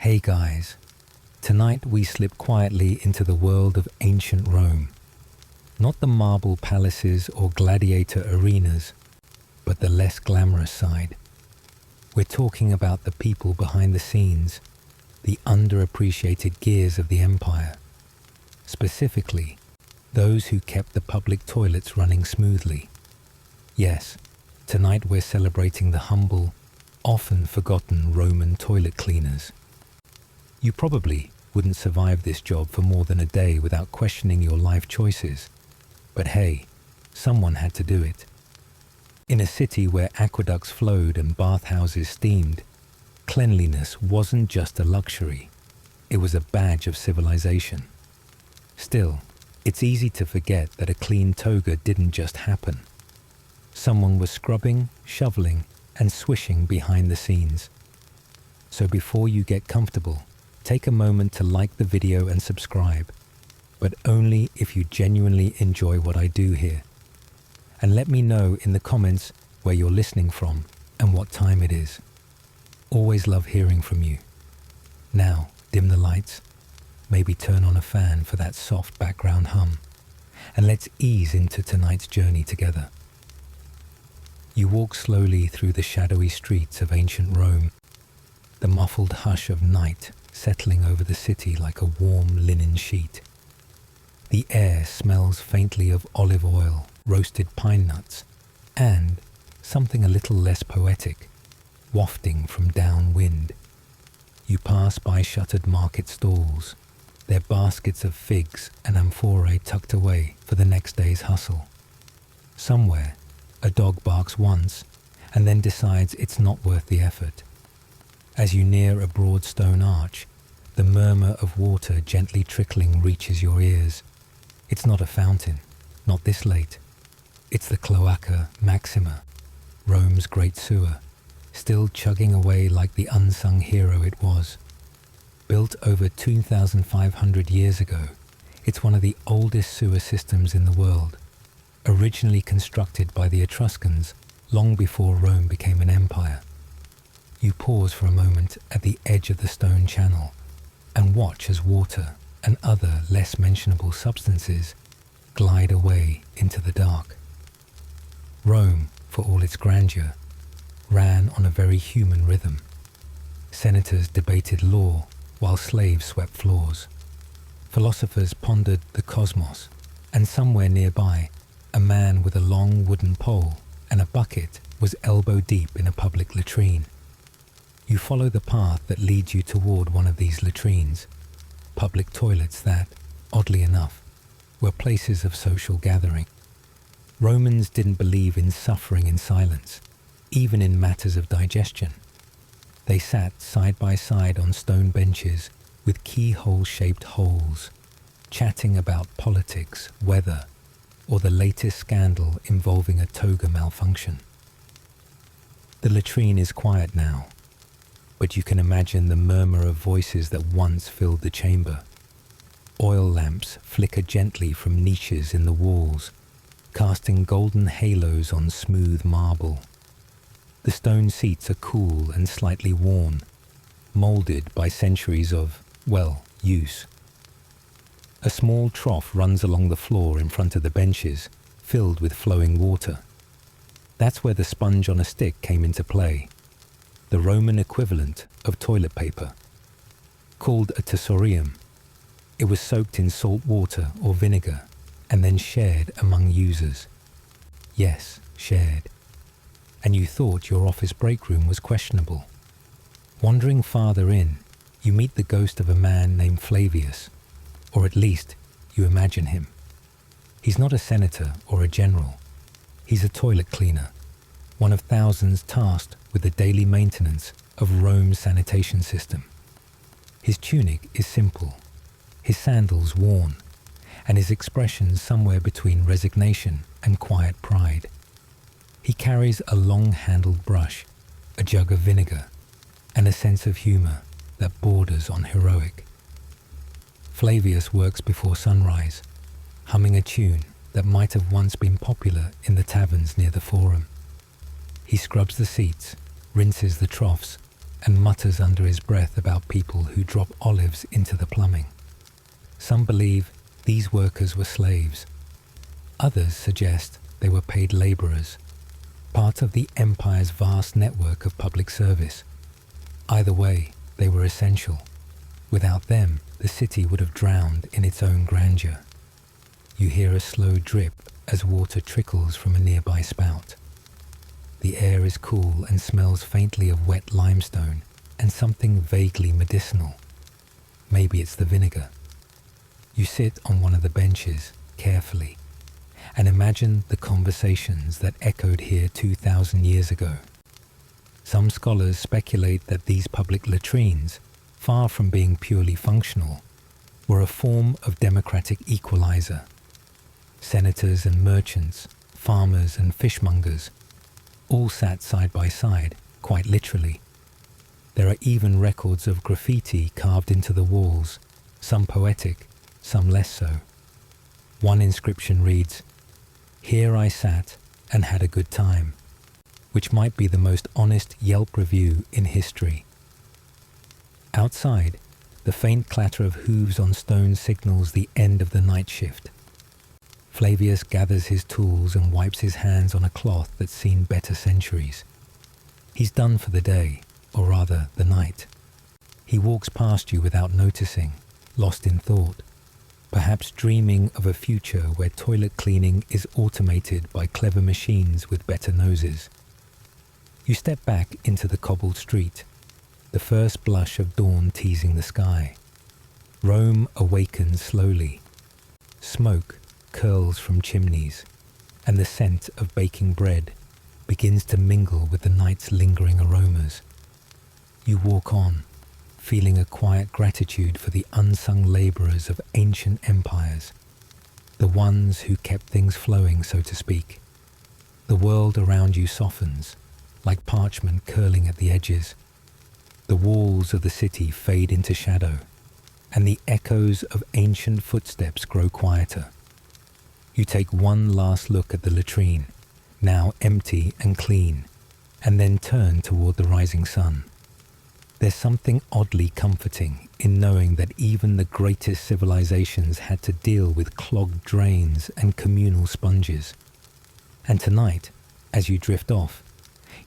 Hey guys, tonight we slip quietly into the world of ancient Rome. Not the marble palaces or gladiator arenas, but the less glamorous side. We're talking about the people behind the scenes, the underappreciated gears of the empire. Specifically, those who kept the public toilets running smoothly. Yes, tonight we're celebrating the humble, often forgotten Roman toilet cleaners. You probably wouldn't survive this job for more than a day without questioning your life choices. But hey, someone had to do it. In a city where aqueducts flowed and bathhouses steamed, cleanliness wasn't just a luxury, it was a badge of civilization. Still, it's easy to forget that a clean toga didn't just happen. Someone was scrubbing, shoveling, and swishing behind the scenes. So before you get comfortable, take a moment to like the video and subscribe, but only if you genuinely enjoy what I do here. And let me know in the comments where you're listening from and what time it is. Always love hearing from you. Now, dim the lights, maybe turn on a fan for that soft background hum, and let's ease into tonight's journey together. You walk slowly through the shadowy streets of ancient Rome, the muffled hush of night settling over the city like a warm linen sheet. The air smells faintly of olive oil, roasted pine nuts, and something a little less poetic, wafting from downwind. You pass by shuttered market stalls, their baskets of figs and amphorae tucked away for the next day's hustle. Somewhere, a dog barks once and then decides it's not worth the effort. As you near a broad stone arch, the murmur of water gently trickling reaches your ears. It's not a fountain, not this late. It's the Cloaca Maxima, Rome's great sewer, still chugging away like the unsung hero it was. Built over 2,500 years ago, it's one of the oldest sewer systems in the world, originally constructed by the Etruscans long before Rome became an empire. You pause for a moment at the edge of the stone channel and watch as water and other less mentionable substances glide away into the dark. Rome, for all its grandeur, ran on a very human rhythm. Senators debated law while slaves swept floors. Philosophers pondered the cosmos, and somewhere nearby, a man with a long wooden pole and a bucket was elbow deep in a public latrine. You follow the path that leads you toward one of these latrines, public toilets that, oddly enough, were places of social gathering. Romans didn't believe in suffering in silence, even in matters of digestion. They sat side by side on stone benches with keyhole-shaped holes, chatting about politics, weather, or the latest scandal involving a toga malfunction. The latrine is quiet now, but you can imagine the murmur of voices that once filled the chamber. Oil lamps flicker gently from niches in the walls, casting golden halos on smooth marble. The stone seats are cool and slightly worn, molded by centuries of, use. A small trough runs along the floor in front of the benches, filled with flowing water. That's where the sponge on a stick came into play, the Roman equivalent of toilet paper. Called a tersorium, it was soaked in salt water or vinegar and then shared among users. Yes, shared. And you thought your office break room was questionable. Wandering farther in, you meet the ghost of a man named Flavius, or at least you imagine him. He's not a senator or a general. He's a toilet cleaner, one of thousands tasked with the daily maintenance of Rome's sanitation system. His tunic is simple, his sandals worn, and his expression somewhere between resignation and quiet pride. He carries a long-handled brush, a jug of vinegar, and a sense of humor that borders on heroic. Flavius works before sunrise, humming a tune that might have once been popular in the taverns near the Forum. He scrubs the seats, rinses the troughs, and mutters under his breath about people who drop olives into the plumbing. Some believe these workers were slaves. Others suggest they were paid labourers, part of the empire's vast network of public service. Either way, they were essential. Without them, the city would have drowned in its own grandeur. You hear a slow drip as water trickles from a nearby spout. The air is cool and smells faintly of wet limestone and something vaguely medicinal. Maybe it's the vinegar. You sit on one of the benches, carefully, and imagine the conversations that echoed here 2,000 years ago. Some scholars speculate that these public latrines, far from being purely functional, were a form of democratic equalizer. Senators and merchants, farmers and fishmongers, all sat side by side, quite literally. There are even records of graffiti carved into the walls, some poetic, some less so. One inscription reads, "Here I sat and had a good time," which might be the most honest Yelp review in history. Outside, the faint clatter of hooves on stone signals the end of the night shift. Flavius gathers his tools and wipes his hands on a cloth that's seen better centuries. He's done for the day, or rather the night. He walks past you without noticing, lost in thought, perhaps dreaming of a future where toilet cleaning is automated by clever machines with better noses. You step back into the cobbled street, the first blush of dawn teasing the sky. Rome awakens slowly. Smoke curls from chimneys, and the scent of baking bread begins to mingle with the night's lingering aromas. You walk on, feeling a quiet gratitude for the unsung labourers of ancient empires, the ones who kept things flowing, so to speak. The world around you softens, like parchment curling at the edges. The walls of the city fade into shadow, and the echoes of ancient footsteps grow quieter. You take one last look at the latrine, now empty and clean, and then turn toward the rising sun. There's something oddly comforting in knowing that even the greatest civilizations had to deal with clogged drains and communal sponges. And tonight, as you drift off,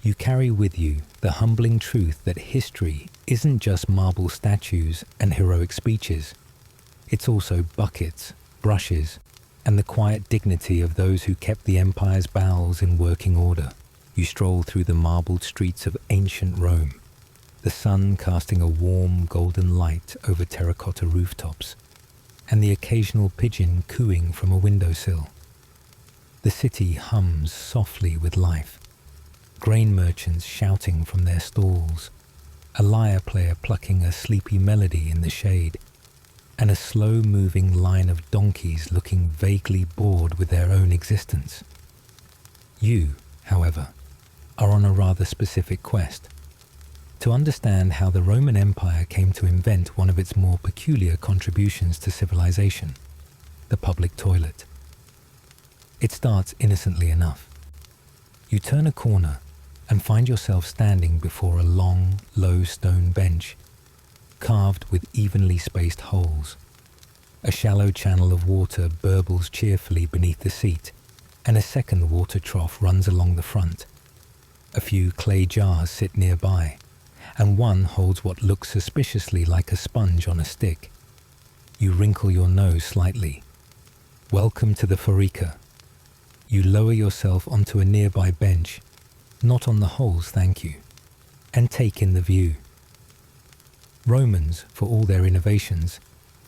you carry with you the humbling truth that history isn't just marble statues and heroic speeches. It's also buckets, brushes, and the quiet dignity of those who kept the empire's bowels in working order. You stroll through the marbled streets of ancient Rome, the sun casting a warm golden light over terracotta rooftops, and the occasional pigeon cooing from a windowsill. The city hums softly with life, grain merchants shouting from their stalls, a lyre player plucking a sleepy melody in the shade, and a slow-moving line of donkeys looking vaguely bored with their own existence. You, however, are on a rather specific quest to understand how the Roman Empire came to invent one of its more peculiar contributions to civilization, the public toilet. It starts innocently enough. You turn a corner and find yourself standing before a long, low stone bench, carved with evenly spaced holes. A shallow channel of water burbles cheerfully beneath the seat, and a second water trough runs along the front. A few clay jars sit nearby, and one holds what looks suspiciously like a sponge on a stick. You wrinkle your nose slightly. Welcome to the Forica. You lower yourself onto a nearby bench, not on the holes, thank you, and take in the view. Romans, for all their innovations,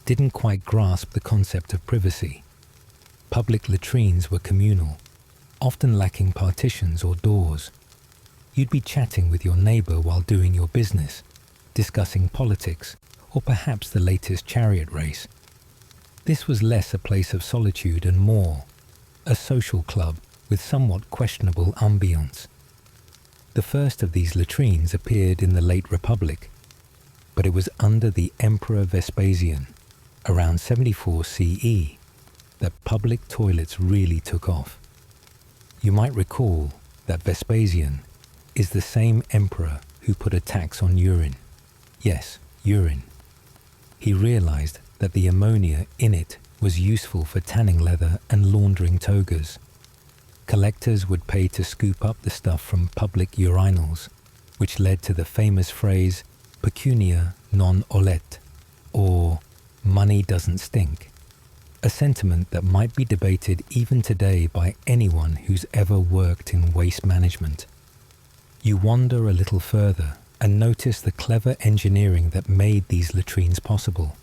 didn't quite grasp the concept of privacy. Public latrines were communal, often lacking partitions or doors. You'd be chatting with your neighbour while doing your business, discussing politics, or perhaps the latest chariot race. This was less a place of solitude and more a social club with somewhat questionable ambience. The first of these latrines appeared in the late Republic, but it was under the Emperor Vespasian, around 74 CE, that public toilets really took off. You might recall that Vespasian is the same emperor who put a tax on urine. Yes, urine. He realized that the ammonia in it was useful for tanning leather and laundering togas. Collectors would pay to scoop up the stuff from public urinals, which led to the famous phrase pecunia non olet, or money doesn't stink, a sentiment that might be debated even today by anyone who's ever worked in waste management. You wander a little further and notice the clever engineering that made these latrines possible.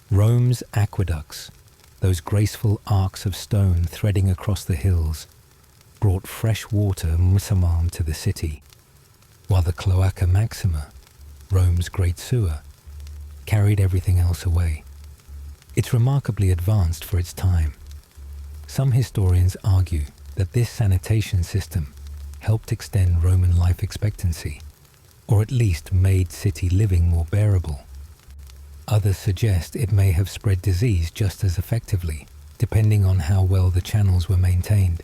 Rome's aqueducts, those graceful arcs of stone threading across the hills, brought fresh water musamam to the city, while the Cloaca Maxima, Rome's great sewer, carried everything else away. It's remarkably advanced for its time. Some historians argue that this sanitation system helped extend Roman life expectancy, or at least made city living more bearable. Others suggest it may have spread disease just as effectively, depending on how well the channels were maintained.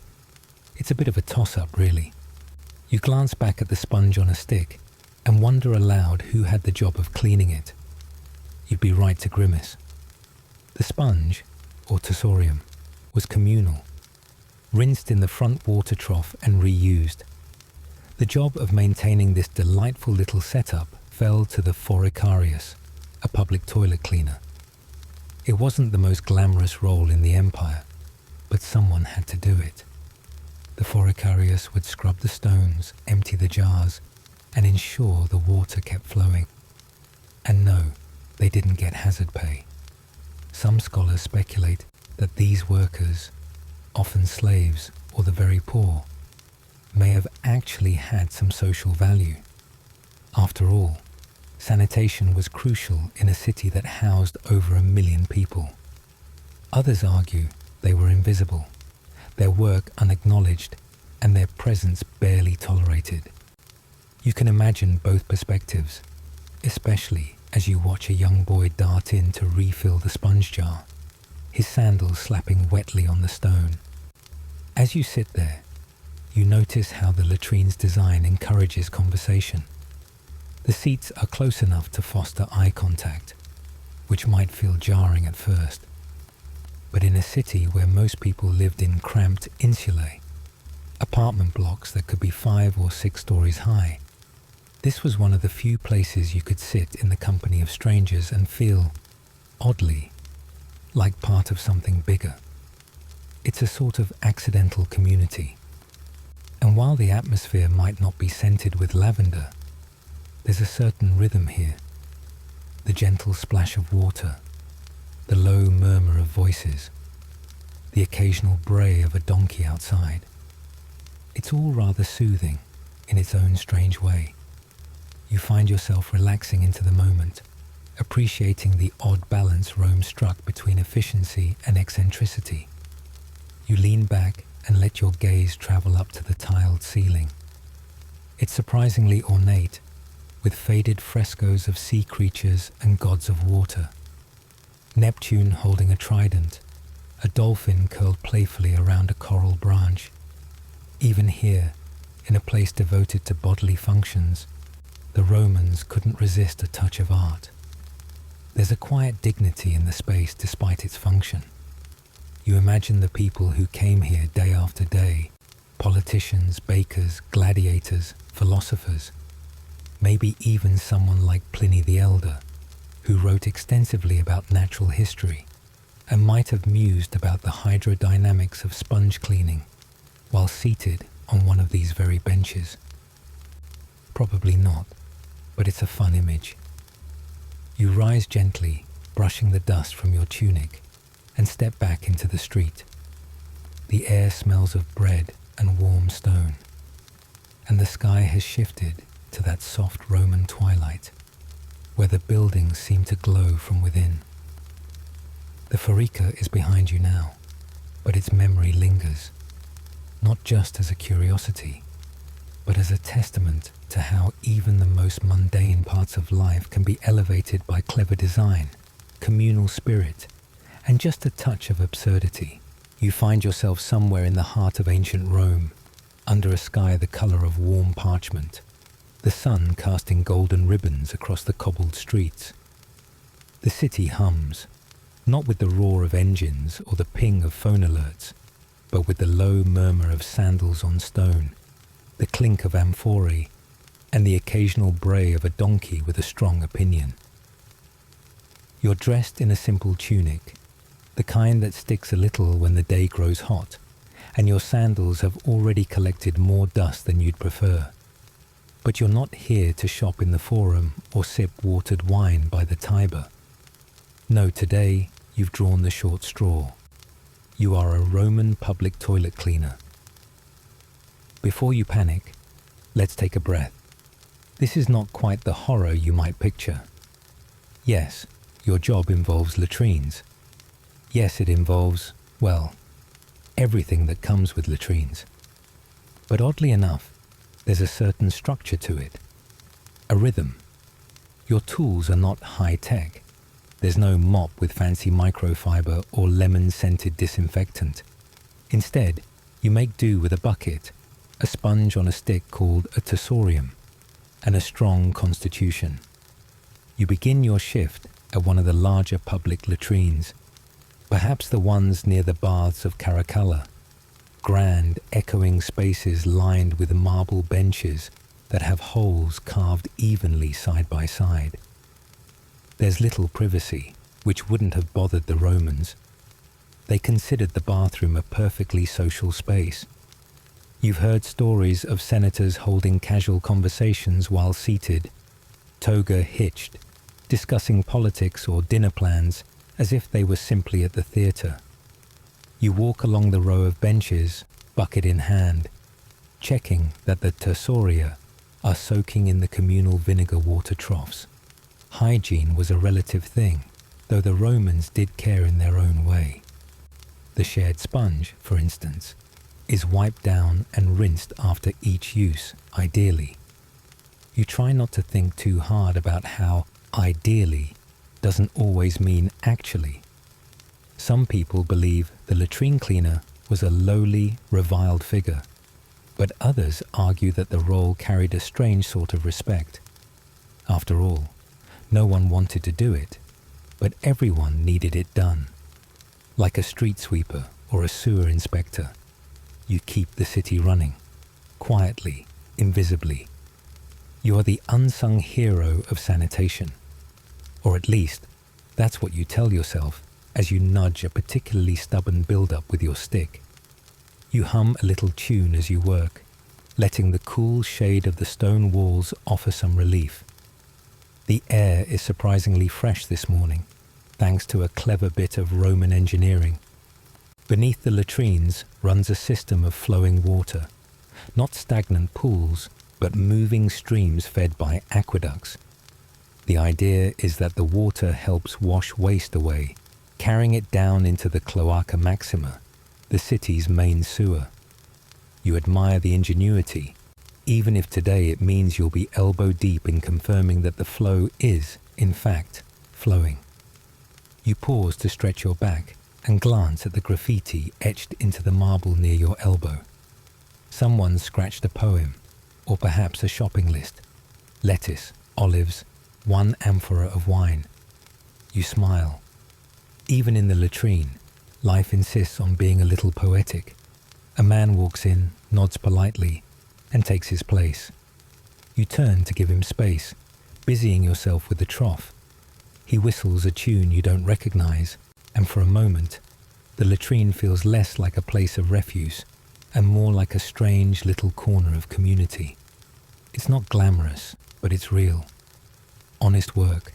It's a bit of a toss-up, really. You glance back at the sponge on a stick and wonder aloud who had the job of cleaning it. You'd be right to grimace. The sponge, or tersorium, was communal, rinsed in the front water trough and reused. The job of maintaining this delightful little setup fell to the foricarius, a public toilet cleaner. It wasn't the most glamorous role in the empire, but someone had to do it. The foricarius would scrub the stones, empty the jars, and ensure the water kept flowing. And no, they didn't get hazard pay. Some scholars speculate that these workers, often slaves or the very poor, may have actually had some social value. After all, sanitation was crucial in a city that housed over 1 million people. Others argue they were invisible, their work unacknowledged, and their presence barely tolerated. You can imagine both perspectives, especially as you watch a young boy dart in to refill the sponge jar, his sandals slapping wetly on the stone. As you sit there, you notice how the latrine's design encourages conversation. The seats are close enough to foster eye contact, which might feel jarring at first. But in a city where most people lived in cramped insulae, apartment blocks that could be 5 or 6 stories high, this was one of the few places you could sit in the company of strangers and feel, oddly, like part of something bigger. It's a sort of accidental community. And while the atmosphere might not be scented with lavender, there's a certain rhythm here. The gentle splash of water, the low murmur of voices, the occasional bray of a donkey outside. It's all rather soothing in its own strange way. You find yourself relaxing into the moment, appreciating the odd balance Rome struck between efficiency and eccentricity. You lean back and let your gaze travel up to the tiled ceiling. It's surprisingly ornate, with faded frescoes of sea creatures and gods of water. Neptune holding a trident, a dolphin curled playfully around a coral branch. Even here, in a place devoted to bodily functions, the Romans couldn't resist a touch of art. There's a quiet dignity in the space despite its function. You imagine the people who came here day after day, politicians, bakers, gladiators, philosophers, maybe even someone like Pliny the Elder, who wrote extensively about natural history and might have mused about the hydrodynamics of sponge cleaning while seated on one of these very benches. Probably not, but it's a fun image. You rise gently, brushing the dust from your tunic, and step back into the street. The air smells of bread and warm stone, and the sky has shifted to that soft Roman twilight, where the buildings seem to glow from within. The Forica is behind you now, but its memory lingers, not just as a curiosity, but as a testament to how even the most mundane parts of life can be elevated by clever design, communal spirit, and just a touch of absurdity. You find yourself somewhere in the heart of ancient Rome, under a sky the color of warm parchment. the sun casting golden ribbons across the cobbled streets. The city hums, not with the roar of engines or the ping of phone alerts, but with the low murmur of sandals on stone, the clink of amphorae, and the occasional bray of a donkey with a strong opinion. You're dressed in a simple tunic, the kind that sticks a little when the day grows hot, and your sandals have already collected more dust than you'd prefer. But you're not here to shop in the Forum or sip watered wine by the Tiber. No, today you've drawn the short straw. You are a Roman public toilet cleaner. Before you panic, let's take a breath. This is not quite the horror you might picture. Yes, your job involves latrines. Yes, it involves, well, everything that comes with latrines. But oddly enough, there's a certain structure to it, a rhythm. Your tools are not high-tech. There's no mop with fancy microfiber or lemon-scented disinfectant. Instead, you make do with a bucket, a sponge on a stick called a tersorium, and a strong constitution. You begin your shift at one of the larger public latrines, perhaps the ones near the baths of Caracalla, grand, echoing spaces lined with marble benches that have holes carved evenly side by side. There's little privacy, which wouldn't have bothered the Romans. They considered the bathroom a perfectly social space. You've heard stories of senators holding casual conversations while seated, toga hitched, discussing politics or dinner plans as if they were simply at the theatre. You walk along the row of benches, bucket in hand, checking that the tersoria are soaking in the communal vinegar water troughs. Hygiene was a relative thing, though the Romans did care in their own way. The shared sponge, for instance, is wiped down and rinsed after each use, ideally. You try not to think too hard about how ideally doesn't always mean actually. Some people believe the latrine cleaner was a lowly, reviled figure, but others argue that the role carried a strange sort of respect. After all, no one wanted to do it, but everyone needed it done. Like a street sweeper or a sewer inspector, you keep the city running, quietly, invisibly. You are the unsung hero of sanitation. Or at least, that's what you tell yourself as you nudge a particularly stubborn build-up with your stick. You hum a little tune as you work, letting the cool shade of the stone walls offer some relief. The air is surprisingly fresh this morning, thanks to a clever bit of Roman engineering. Beneath the latrines runs a system of flowing water, not stagnant pools, but moving streams fed by aqueducts. The idea is that the water helps wash waste away, carrying it down into the Cloaca Maxima, the city's main sewer. You admire the ingenuity, even if today it means you'll be elbow deep in confirming that the flow is, in fact, flowing. You pause to stretch your back and glance at the graffiti etched into the marble near your elbow. Someone scratched a poem, or perhaps a shopping list. Lettuce, olives, 1 amphora of wine. You smile. Even in the latrine, life insists on being a little poetic. A man walks in, nods politely, and takes his place. You turn to give him space, busying yourself with the trough. He whistles a tune you don't recognize, and for a moment, the latrine feels less like a place of refuse and more like a strange little corner of community. It's not glamorous, but it's real. Honest work.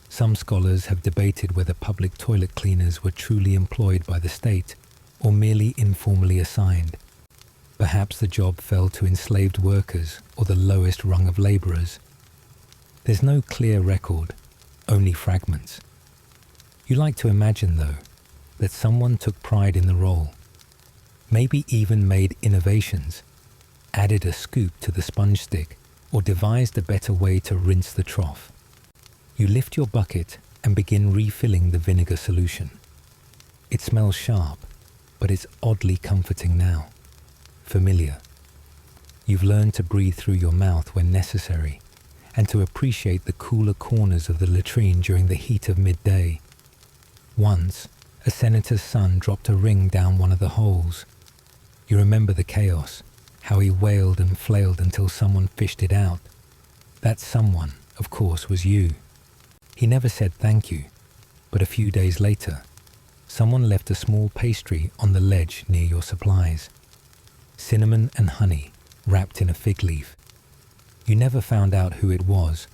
Some scholars have debated whether public toilet cleaners were truly employed by the state or merely informally assigned. Perhaps the job fell to enslaved workers or the lowest rung of labourers. There's no clear record, only fragments. You like to imagine, though, that someone took pride in the role, maybe even made innovations, added a scoop to the sponge stick, or devised a better way to rinse the trough. You lift your bucket and begin refilling the vinegar solution. It smells sharp, but it's oddly comforting now. Familiar. You've learned to breathe through your mouth when necessary, and to appreciate the cooler corners of the latrine during the heat of midday. Once, a senator's son dropped a ring down one of the holes. You remember the chaos, how he wailed and flailed until someone fished it out. That someone, of course, was you. He never said thank you, but a few days later, someone left a small pastry on the ledge near your supplies. Cinnamon and honey, wrapped in a fig leaf. You never found out who it was,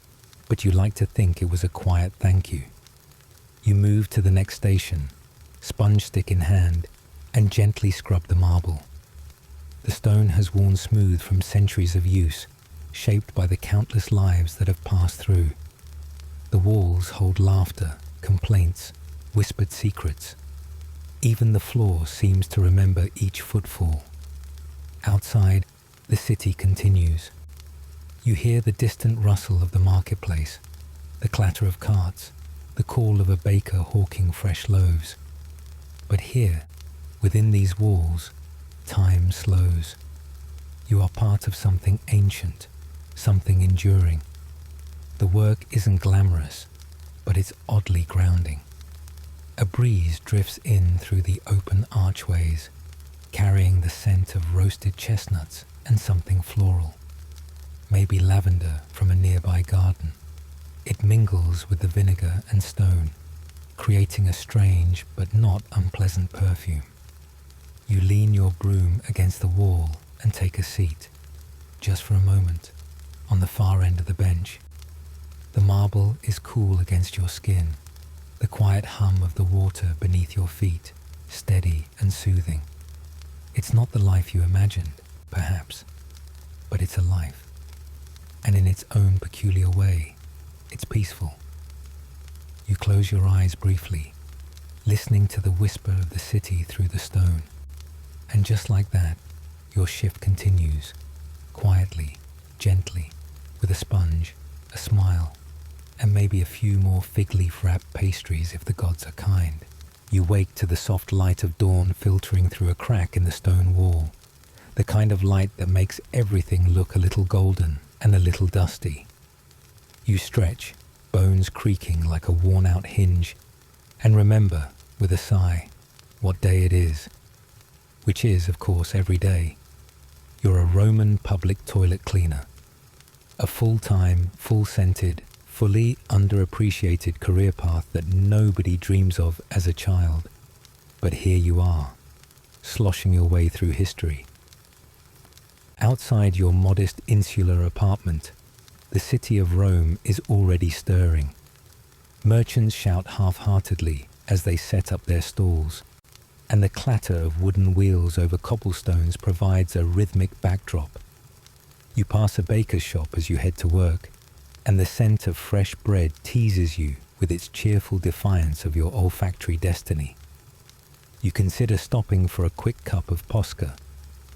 but you like to think it was a quiet thank you. You moved to the next station, sponge stick in hand, and gently scrubbed the marble. The stone has worn smooth from centuries of use, shaped by the countless lives that have passed through. The walls hold laughter, complaints, whispered secrets. Even the floor seems to remember each footfall. Outside, the city continues. You hear the distant rustle of the marketplace, the clatter of carts, the call of a baker hawking fresh loaves. But here, within these walls, time slows. You are part of something ancient, something enduring. The work isn't glamorous, but it's oddly grounding. A breeze drifts in through the open archways, carrying the scent of roasted chestnuts and something floral. Maybe lavender from a nearby garden. It mingles with the vinegar and stone, creating a strange but not unpleasant perfume. You lean your broom against the wall and take a seat, just for a moment, on the far end of the bench. The marble is cool against your skin, the quiet hum of the water beneath your feet, steady and soothing. It's not the life you imagined, perhaps, but it's a life. And in its own peculiar way, it's peaceful. You close your eyes briefly, listening to the whisper of the city through the stone. And just like that, your shift continues, quietly, gently, with a sponge, a smile, and maybe a few more fig leaf wrapped pastries if the gods are kind. You wake to the soft light of dawn filtering through a crack in the stone wall, the kind of light that makes everything look a little golden and a little dusty. You stretch, bones creaking like a worn-out hinge, and remember, with a sigh, what day it is, which is, of course, every day. You're a Roman public toilet cleaner, a full-time, full-scented, fully underappreciated career path that nobody dreams of as a child. But here you are, sloshing your way through history. Outside your modest insular apartment, the city of Rome is already stirring. Merchants shout half-heartedly as they set up their stalls, and the clatter of wooden wheels over cobblestones provides a rhythmic backdrop. You pass a baker's shop as you head to work, and the scent of fresh bread teases you with its cheerful defiance of your olfactory destiny. You consider stopping for a quick cup of posca,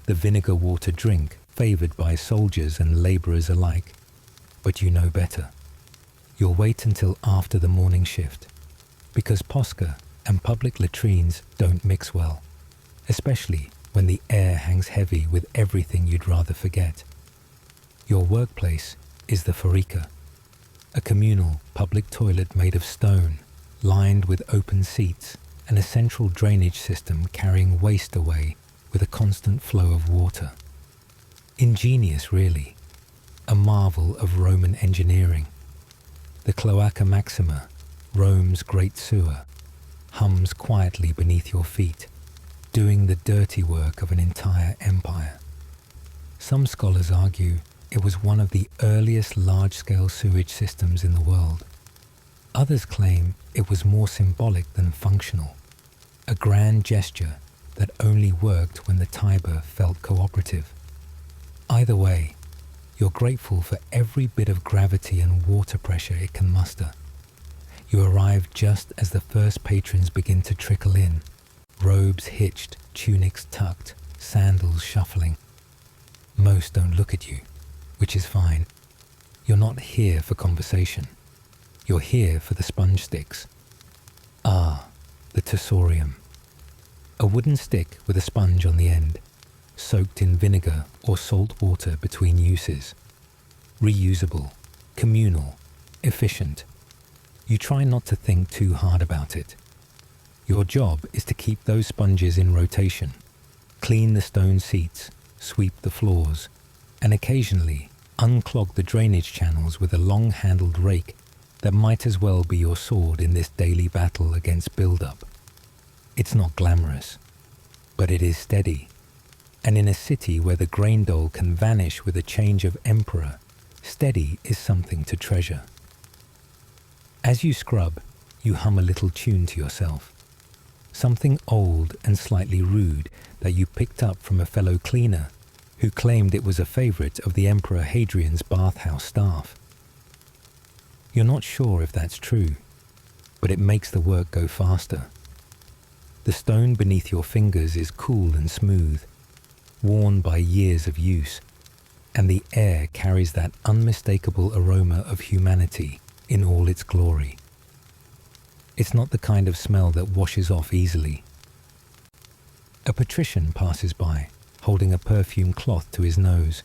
the vinegar water drink favoured by soldiers and labourers alike. But you know better. You'll wait until after the morning shift, because posca and public latrines don't mix well, especially when the air hangs heavy with everything you'd rather forget. Your workplace is the forica, a communal public toilet made of stone, lined with open seats and a central drainage system carrying waste away with a constant flow of water. Ingenious, really, a marvel of Roman engineering. The Cloaca Maxima, Rome's great sewer, hums quietly beneath your feet, doing the dirty work of an entire empire. Some scholars argue it was one of the earliest large-scale sewage systems in the world. Others claim it was more symbolic than functional, a grand gesture that only worked when the Tiber felt cooperative. Either way, you're grateful for every bit of gravity and water pressure it can muster. You arrive just as the first patrons begin to trickle in, robes hitched, tunics tucked, sandals shuffling. Most don't look at you, which is fine. You're not here for conversation. You're here for the sponge sticks. Ah, the tersorium. A wooden stick with a sponge on the end, soaked in vinegar or salt water between uses. Reusable, communal, efficient. You try not to think too hard about it. Your job is to keep those sponges in rotation, clean the stone seats, sweep the floors, and occasionally unclog the drainage channels with a long-handled rake that might as well be your sword in this daily battle against build-up. It's not glamorous, but it is steady. And in a city where the grain dole can vanish with a change of emperor, steady is something to treasure. As you scrub, you hum a little tune to yourself. Something old and slightly rude that you picked up from a fellow cleaner who claimed it was a favorite of the Emperor Hadrian's bathhouse staff. You're not sure if that's true, but it makes the work go faster. The stone beneath your fingers is cool and smooth, worn by years of use, and the air carries that unmistakable aroma of humanity in all its glory. It's not the kind of smell that washes off easily. A patrician passes by, holding a perfume cloth to his nose.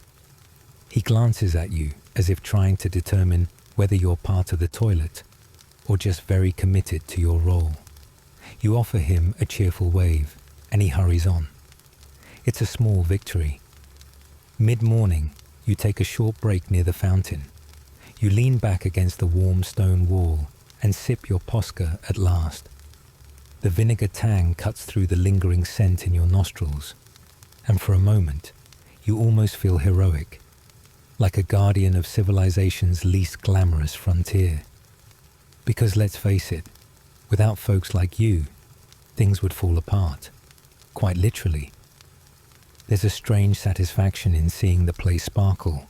He glances at you as if trying to determine whether you're part of the toilet or just very committed to your role. You offer him a cheerful wave, and he hurries on. It's a small victory. Mid-morning, you take a short break near the fountain. You lean back against the warm stone wall and sip your posca at last. The vinegar tang cuts through the lingering scent in your nostrils, and for a moment, you almost feel heroic, like a guardian of civilization's least glamorous frontier. Because let's face it, without folks like you, things would fall apart, quite literally. There's a strange satisfaction in seeing the place sparkle,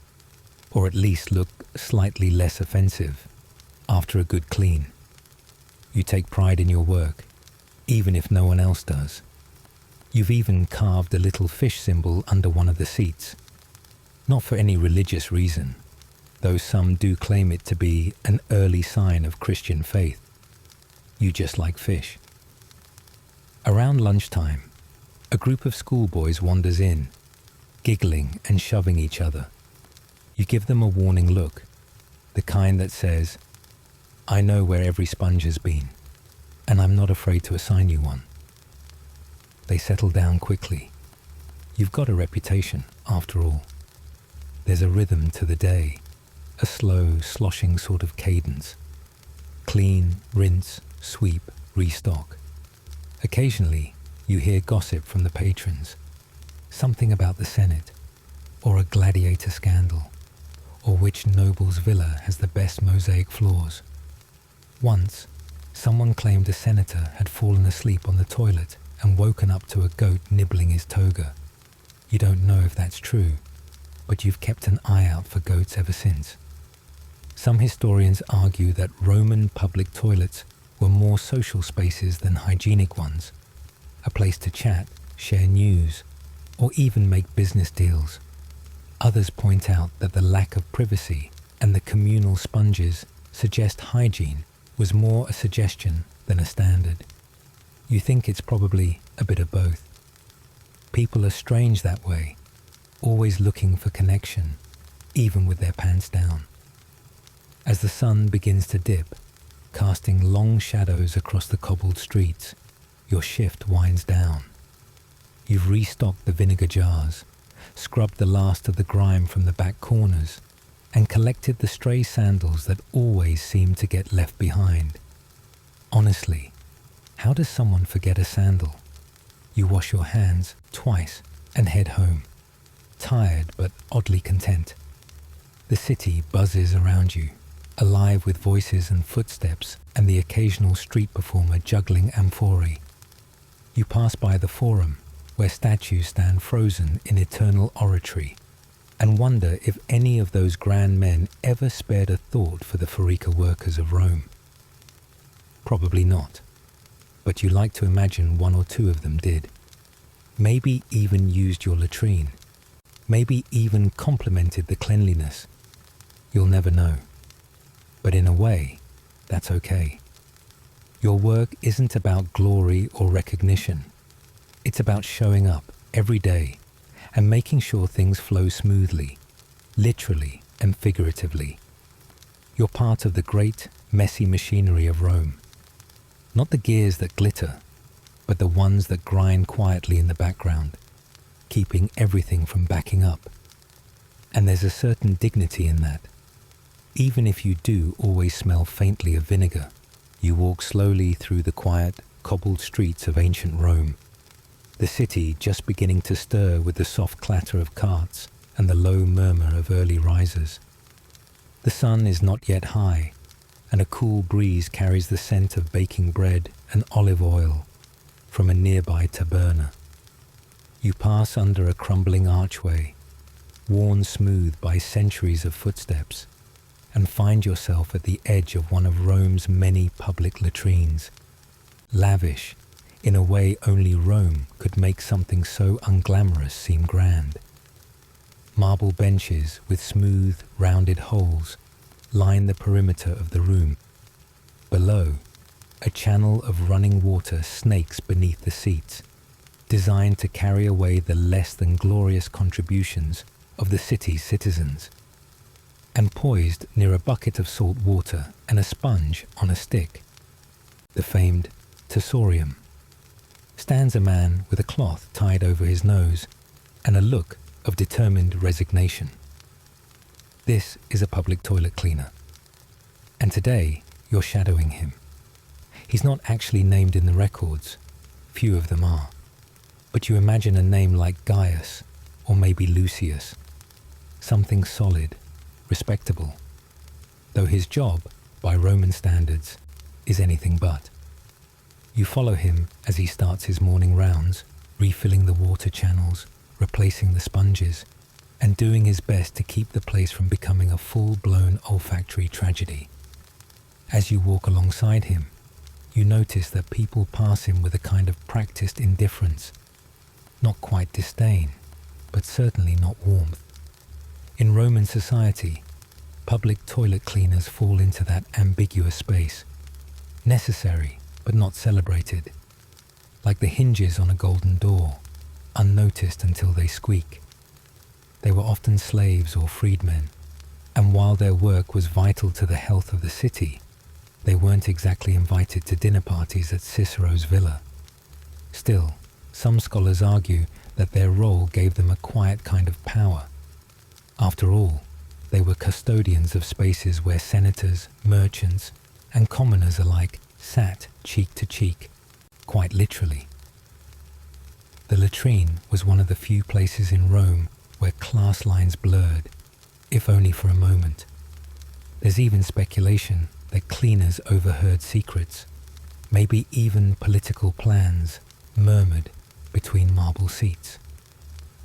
or at least look slightly less offensive, after a good clean. You take pride in your work, even if no one else does. You've even carved a little fish symbol under one of the seats. Not for any religious reason, though some do claim it to be an early sign of Christian faith. You just like fish. Around lunchtime, a group of schoolboys wanders in, giggling and shoving each other. You give them a warning look, the kind that says, "I know where every sponge has been, and I'm not afraid to assign you one." They settle down quickly. You've got a reputation, after all. There's a rhythm to the day, a slow, sloshing sort of cadence. Clean, rinse, sweep, restock. Occasionally, you hear gossip from the patrons. Something about the Senate, or a gladiator scandal, or which noble's villa has the best mosaic floors. Once, someone claimed a senator had fallen asleep on the toilet and woken up to a goat nibbling his toga. You don't know if that's true, but you've kept an eye out for goats ever since. Some historians argue that Roman public toilets were more social spaces than hygienic ones, a place to chat, share news, or even make business deals. Others point out that the lack of privacy and the communal sponges suggest hygiene was more a suggestion than a standard. You think it's probably a bit of both. People are strange that way, always looking for connection, even with their pants down. As the sun begins to dip, casting long shadows across the cobbled streets, your shift winds down. You've restocked the vinegar jars, scrubbed the last of the grime from the back corners, and collected the stray sandals that always seem to get left behind. Honestly, how does someone forget a sandal? You wash your hands twice and head home, tired but oddly content. The city buzzes around you, alive with voices and footsteps and the occasional street performer juggling amphorae. You pass by the Forum, where statues stand frozen in eternal oratory, and wonder if any of those grand men ever spared a thought for the Forica workers of Rome. Probably not, but you like to imagine one or two of them did. Maybe even used your latrine, maybe even complimented the cleanliness. You'll never know. But in a way, that's okay. Your work isn't about glory or recognition. It's about showing up every day and making sure things flow smoothly, literally and figuratively. You're part of the great, messy machinery of Rome. Not the gears that glitter, but the ones that grind quietly in the background, keeping everything from backing up. And there's a certain dignity in that. Even if you do always smell faintly of vinegar, you walk slowly through the quiet, cobbled streets of ancient Rome, the city just beginning to stir with the soft clatter of carts and the low murmur of early risers. The sun is not yet high, and a cool breeze carries the scent of baking bread and olive oil from a nearby taberna. You pass under a crumbling archway, worn smooth by centuries of footsteps, and find yourself at the edge of one of Rome's many public latrines, lavish in a way only Rome could make something so unglamorous seem grand. Marble benches with smooth, rounded holes line the perimeter of the room. Below, a channel of running water snakes beneath the seats, designed to carry away the less than glorious contributions of the city's citizens. And poised near a bucket of salt water and a sponge on a stick, the famed tersorium, stands a man with a cloth tied over his nose and a look of determined resignation. This is a public toilet cleaner, and today you're shadowing him. He's not actually named in the records, few of them are, but you imagine a name like Gaius or maybe Lucius, something solid, respectable, though his job, by Roman standards, is anything but. You follow him as he starts his morning rounds, refilling the water channels, replacing the sponges, and doing his best to keep the place from becoming a full-blown olfactory tragedy. As you walk alongside him, you notice that people pass him with a kind of practiced indifference, not quite disdain, but certainly not warmth. In Roman society, public toilet cleaners fall into that ambiguous space, necessary but not celebrated, like the hinges on a golden door, unnoticed until they squeak. They were often slaves or freedmen, and while their work was vital to the health of the city, they weren't exactly invited to dinner parties at Cicero's villa. Still, some scholars argue that their role gave them a quiet kind of power. After all, they were custodians of spaces where senators, merchants, and commoners alike sat cheek to cheek, quite literally. The latrine was one of the few places in Rome where class lines blurred, if only for a moment. There's even speculation that cleaners overheard secrets, maybe even political plans, murmured between marble seats.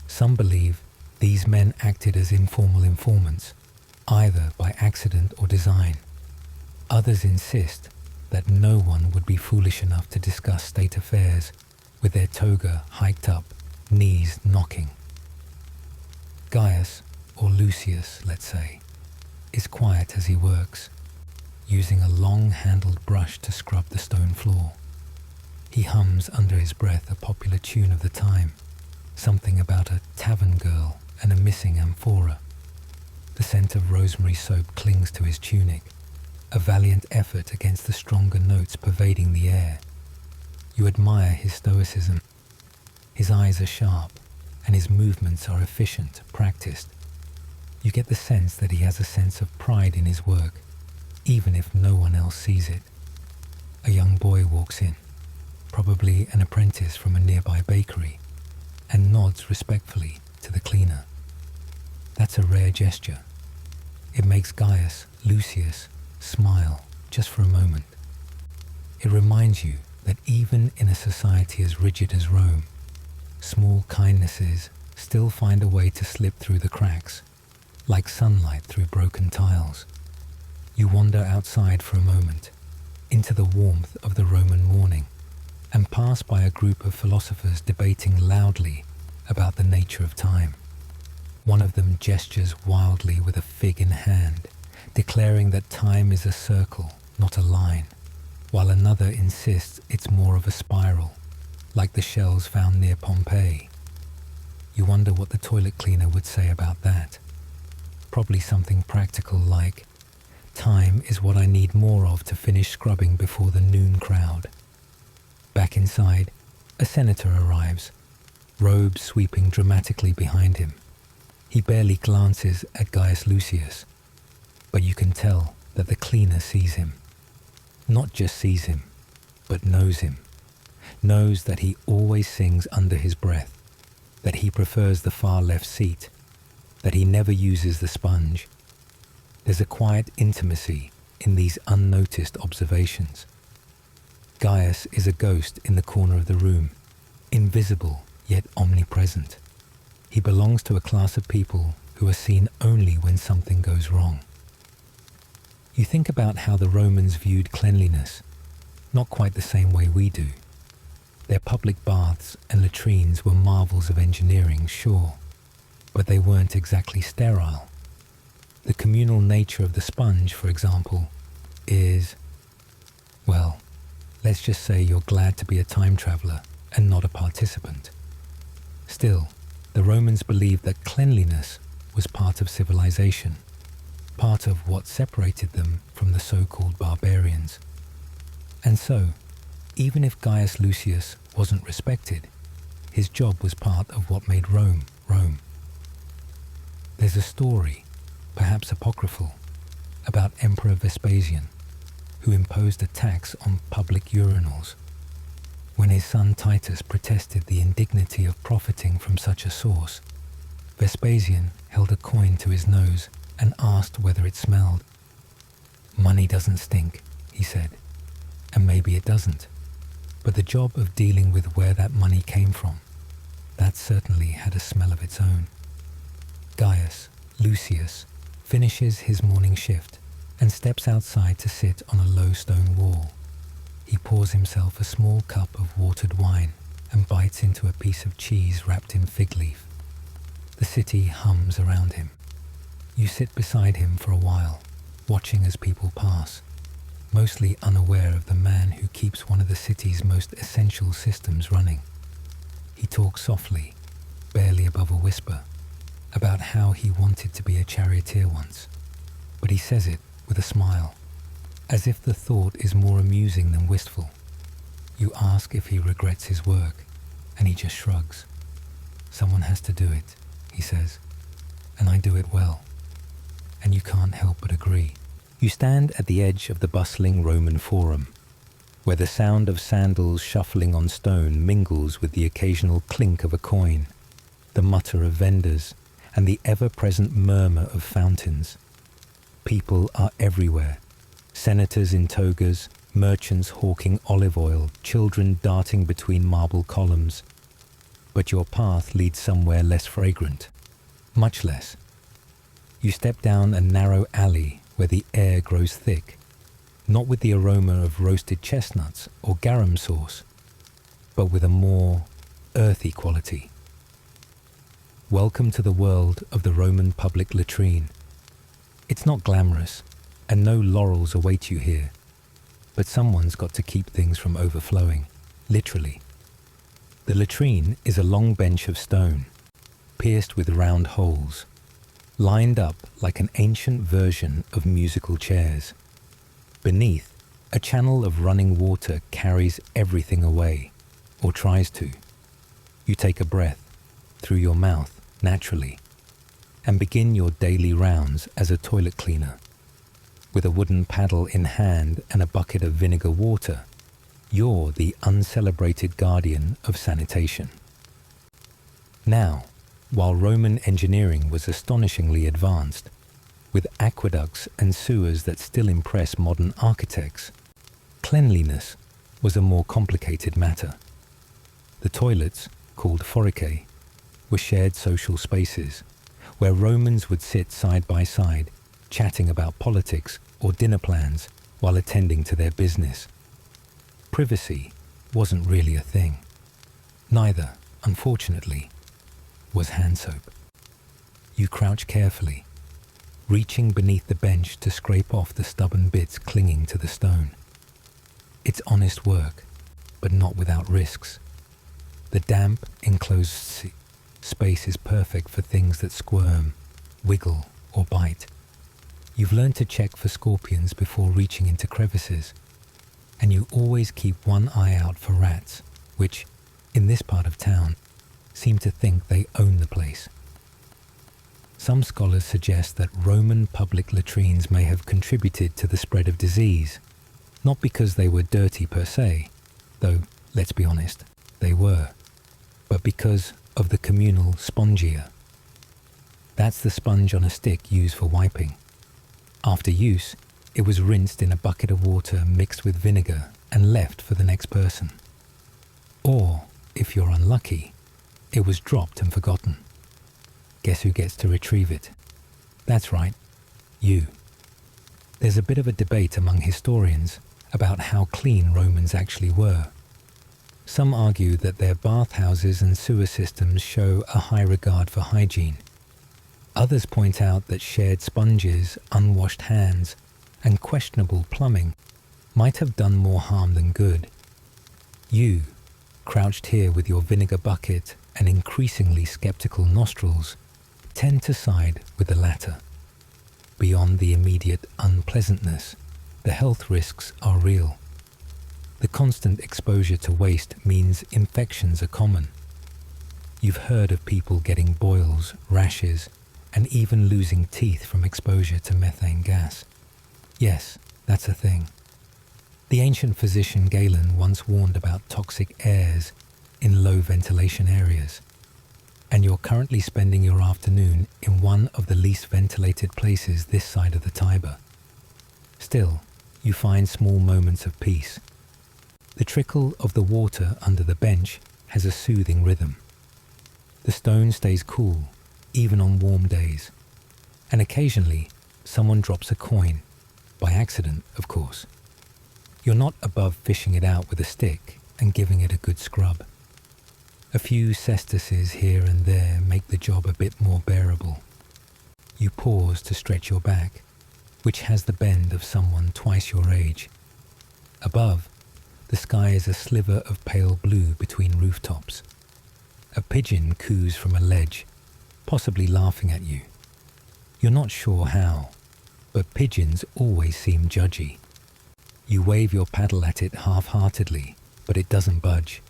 Some believe these men acted as informal informants, either by accident or design. Others insist that no one would be foolish enough to discuss state affairs with their toga hiked up, knees knocking. Gaius, or Lucius, let's say, is quiet as he works, using a long-handled brush to scrub the stone floor. He hums under his breath a popular tune of the time, something about a tavern girl and a missing amphora. The scent of rosemary soap clings to his tunic, a valiant effort against the stronger notes pervading the air. You admire his stoicism. His eyes are sharp, and his movements are efficient, practiced. You get the sense that he has a sense of pride in his work, even if no one else sees it. A young boy walks in, probably an apprentice from a nearby bakery, and nods respectfully to the cleaner. That's a rare gesture. It makes Gaius, Lucius, smile just for a moment. It reminds you that even in a society as rigid as Rome, small kindnesses still find a way to slip through the cracks, like sunlight through broken tiles. You wander outside for a moment, into the warmth of the Roman morning, and pass by a group of philosophers debating loudly about the nature of time. One of them gestures wildly with a fig in hand, declaring that time is a circle, not a line, while another insists it's more of a spiral, like the shells found near Pompeii. You wonder what the toilet cleaner would say about that. Probably something practical like, "Time is what I need more of to finish scrubbing before the noon crowd." Back inside, a senator arrives, robes sweeping dramatically behind him. He barely glances at Gaius Lucius, but you can tell that the cleaner sees him. Not just sees him, but knows him. Knows that he always sings under his breath, that he prefers the far left seat, that he never uses the sponge. There's a quiet intimacy in these unnoticed observations. Gaius is a ghost in the corner of the room, invisible yet omnipresent. He belongs to a class of people who are seen only when something goes wrong. You think about how the Romans viewed cleanliness, not quite the same way we do. Their public baths and latrines were marvels of engineering, sure, but they weren't exactly sterile. The communal nature of the sponge, for example, is, well, let's just say you're glad to be a time traveler and not a participant. Still, the Romans believed that cleanliness was part of civilization, part of what separated them from the so-called barbarians. And so, even if Gaius Lucius wasn't respected, his job was part of what made Rome, Rome. There's a story, perhaps apocryphal, about Emperor Vespasian, who imposed a tax on public urinals. When his son Titus protested the indignity of profiting from such a source, Vespasian held a coin to his nose and asked whether it smelled. "Money doesn't stink," he said, "and maybe it doesn't. But the job of dealing with where that money came from, that certainly had a smell of its own." Gaius Lucius finishes his morning shift and steps outside to sit on a low stone wall. He pours himself a small cup of watered wine and bites into a piece of cheese wrapped in fig leaf. The city hums around him. You sit beside him for a while, watching as people pass, mostly unaware of the man who keeps one of the city's most essential systems running. He talks softly, barely above a whisper, about how he wanted to be a charioteer once, but he says it with a smile, as if the thought is more amusing than wistful. You ask if he regrets his work, and he just shrugs. "Someone has to do it," he says, "and I do it well." And you can't help but agree. You stand at the edge of the bustling Roman Forum, where the sound of sandals shuffling on stone mingles with the occasional clink of a coin, the mutter of vendors, and the ever-present murmur of fountains. People are everywhere. Senators in togas, merchants hawking olive oil, children darting between marble columns. But your path leads somewhere less fragrant, much less. You step down a narrow alley where the air grows thick, not with the aroma of roasted chestnuts or garum sauce, but with a more earthy quality. Welcome to the world of the Roman public latrine. It's not glamorous, and no laurels await you here, but someone's got to keep things from overflowing, literally. The latrine is a long bench of stone, pierced with round holes, lined up like an ancient version of musical chairs. Beneath, a channel of running water carries everything away, or tries to. You take a breath, through your mouth, naturally, and begin your daily rounds as a toilet cleaner. With a wooden paddle in hand and a bucket of vinegar water, you're the uncelebrated guardian of sanitation. Now, while Roman engineering was astonishingly advanced, with aqueducts and sewers that still impress modern architects, cleanliness was a more complicated matter. The toilets, called foricae, were shared social spaces, where Romans would sit side by side, chatting about politics or dinner plans while attending to their business. Privacy wasn't really a thing. Neither, unfortunately, was hand soap. You crouch carefully, reaching beneath the bench to scrape off the stubborn bits clinging to the stone. It's honest work, but not without risks. The damp, enclosed space is perfect for things that squirm, wiggle, or bite. You've learned to check for scorpions before reaching into crevices, and you always keep one eye out for rats, which, in this part of town, seem to think they own the place. Some scholars suggest that Roman public latrines may have contributed to the spread of disease, not because they were dirty per se, though, let's be honest, they were, but because of the communal spongia. That's the sponge on a stick used for wiping. After use, it was rinsed in a bucket of water mixed with vinegar and left for the next person. Or, if you're unlucky, it was dropped and forgotten. Guess who gets to retrieve it? That's right, you. There's a bit of a debate among historians about how clean Romans actually were. Some argue that their bathhouses and sewer systems show a high regard for hygiene. Others point out that shared sponges, unwashed hands, and questionable plumbing might have done more harm than good. You, crouched here with your vinegar bucket and increasingly skeptical nostrils, tend to side with the latter. Beyond the immediate unpleasantness, the health risks are real. The constant exposure to waste means infections are common. You've heard of people getting boils, rashes, and even losing teeth from exposure to methane gas. Yes, that's a thing. The ancient physician Galen once warned about toxic airs in low ventilation areas, and you're currently spending your afternoon in one of the least ventilated places this side of the Tiber. Still, you find small moments of peace. The trickle of the water under the bench has a soothing rhythm. The stone stays cool, even on warm days, and occasionally someone drops a coin, by accident, of course. You're not above fishing it out with a stick and giving it a good scrub. A few cestices here and there make the job a bit more bearable. You pause to stretch your back, which has the bend of someone twice your age. Above, the sky is a sliver of pale blue between rooftops. A pigeon coos from a ledge, possibly laughing at you. You're not sure how, but pigeons always seem judgy. You wave your paddle at it half-heartedly, but it doesn't budge.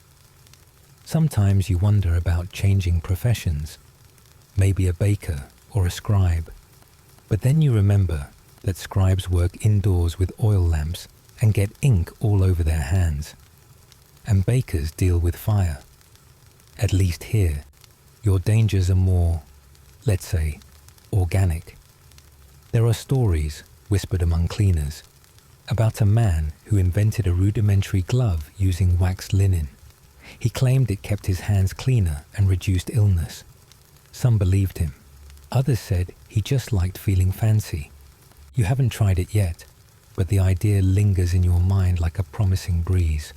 Sometimes you wonder about changing professions, maybe a baker or a scribe, but then you remember that scribes work indoors with oil lamps and get ink all over their hands, and bakers deal with fire. At least here, your dangers are more, let's say, organic. There are stories, whispered among cleaners, about a man who invented a rudimentary glove using waxed linen. He claimed it kept his hands cleaner and reduced illness. Some believed him. Others said he just liked feeling fancy. You haven't tried it yet, but the idea lingers in your mind like a promising breeze.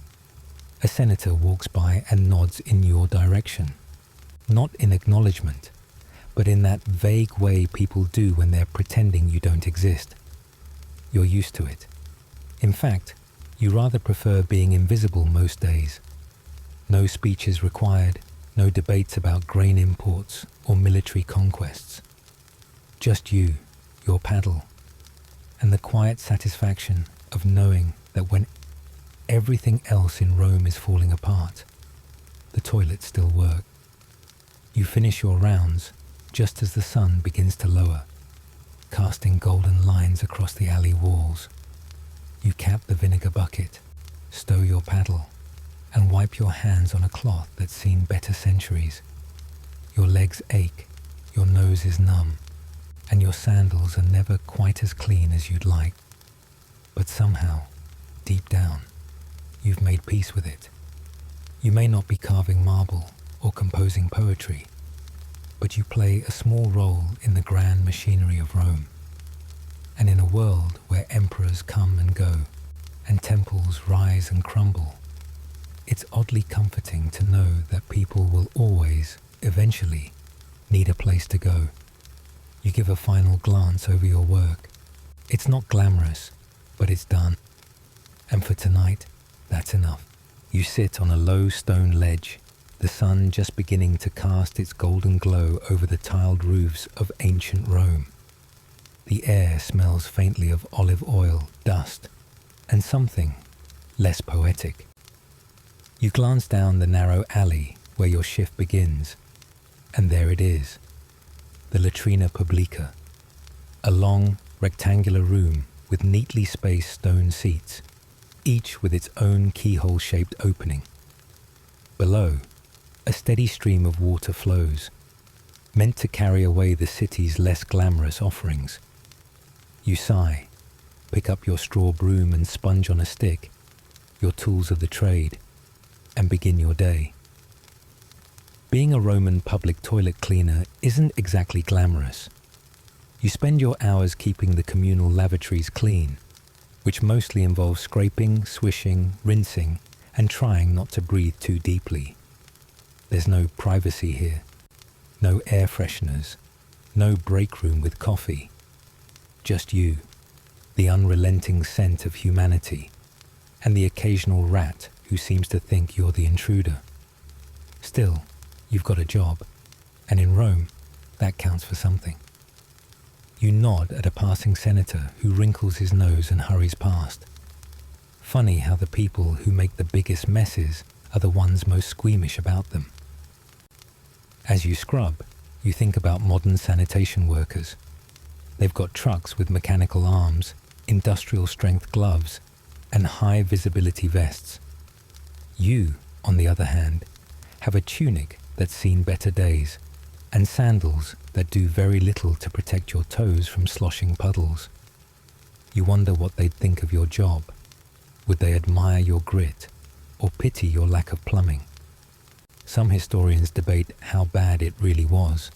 A senator walks by and nods in your direction. Not in acknowledgement, but in that vague way people do when they're pretending you don't exist. You're used to it. In fact, you rather prefer being invisible most days. No speeches required, no debates about grain imports or military conquests. Just you, your paddle, and the quiet satisfaction of knowing that when everything else in Rome is falling apart, the toilets still work. You finish your rounds just as the sun begins to lower, casting golden lines across the alley walls. You cap the vinegar bucket, stow your paddle, and wipe your hands on a cloth that's seen better centuries. Your legs ache, your nose is numb, and your sandals are never quite as clean as you'd like. But somehow, deep down, you've made peace with it. You may not be carving marble or composing poetry, but you play a small role in the grand machinery of Rome. And in a world where emperors come and go, and temples rise and crumble, it's oddly comforting to know that people will always, eventually, need a place to go. You give a final glance over your work. It's not glamorous, but it's done. And for tonight, that's enough. You sit on a low stone ledge, the sun just beginning to cast its golden glow over the tiled roofs of ancient Rome. The air smells faintly of olive oil, dust, and something less poetic. You glance down the narrow alley where your shift begins, and there it is, the Latrina Publica, a long, rectangular room with neatly spaced stone seats, each with its own keyhole-shaped opening. Below, a steady stream of water flows, meant to carry away the city's less glamorous offerings. You sigh, pick up your straw broom and sponge on a stick, your tools of the trade, and begin your day. Being a Roman public toilet cleaner isn't exactly glamorous. You spend your hours keeping the communal lavatories clean, which mostly involves scraping, swishing, rinsing, and trying not to breathe too deeply. There's no privacy here, no air fresheners, no break room with coffee. Just you, the unrelenting scent of humanity, and the occasional rat who seems to think you're the intruder. Still, you've got a job, and in Rome, that counts for something. You nod at a passing senator who wrinkles his nose and hurries past. Funny how the people who make the biggest messes are the ones most squeamish about them. As you scrub, you think about modern sanitation workers. They've got trucks with mechanical arms, industrial-strength gloves, and high-visibility vests. You, on the other hand, have a tunic that's seen better days, and sandals that do very little to protect your toes from sloshing puddles. You wonder what they'd think of your job. Would they admire your grit, or pity your lack of plumbing? Some historians debate how bad it really was.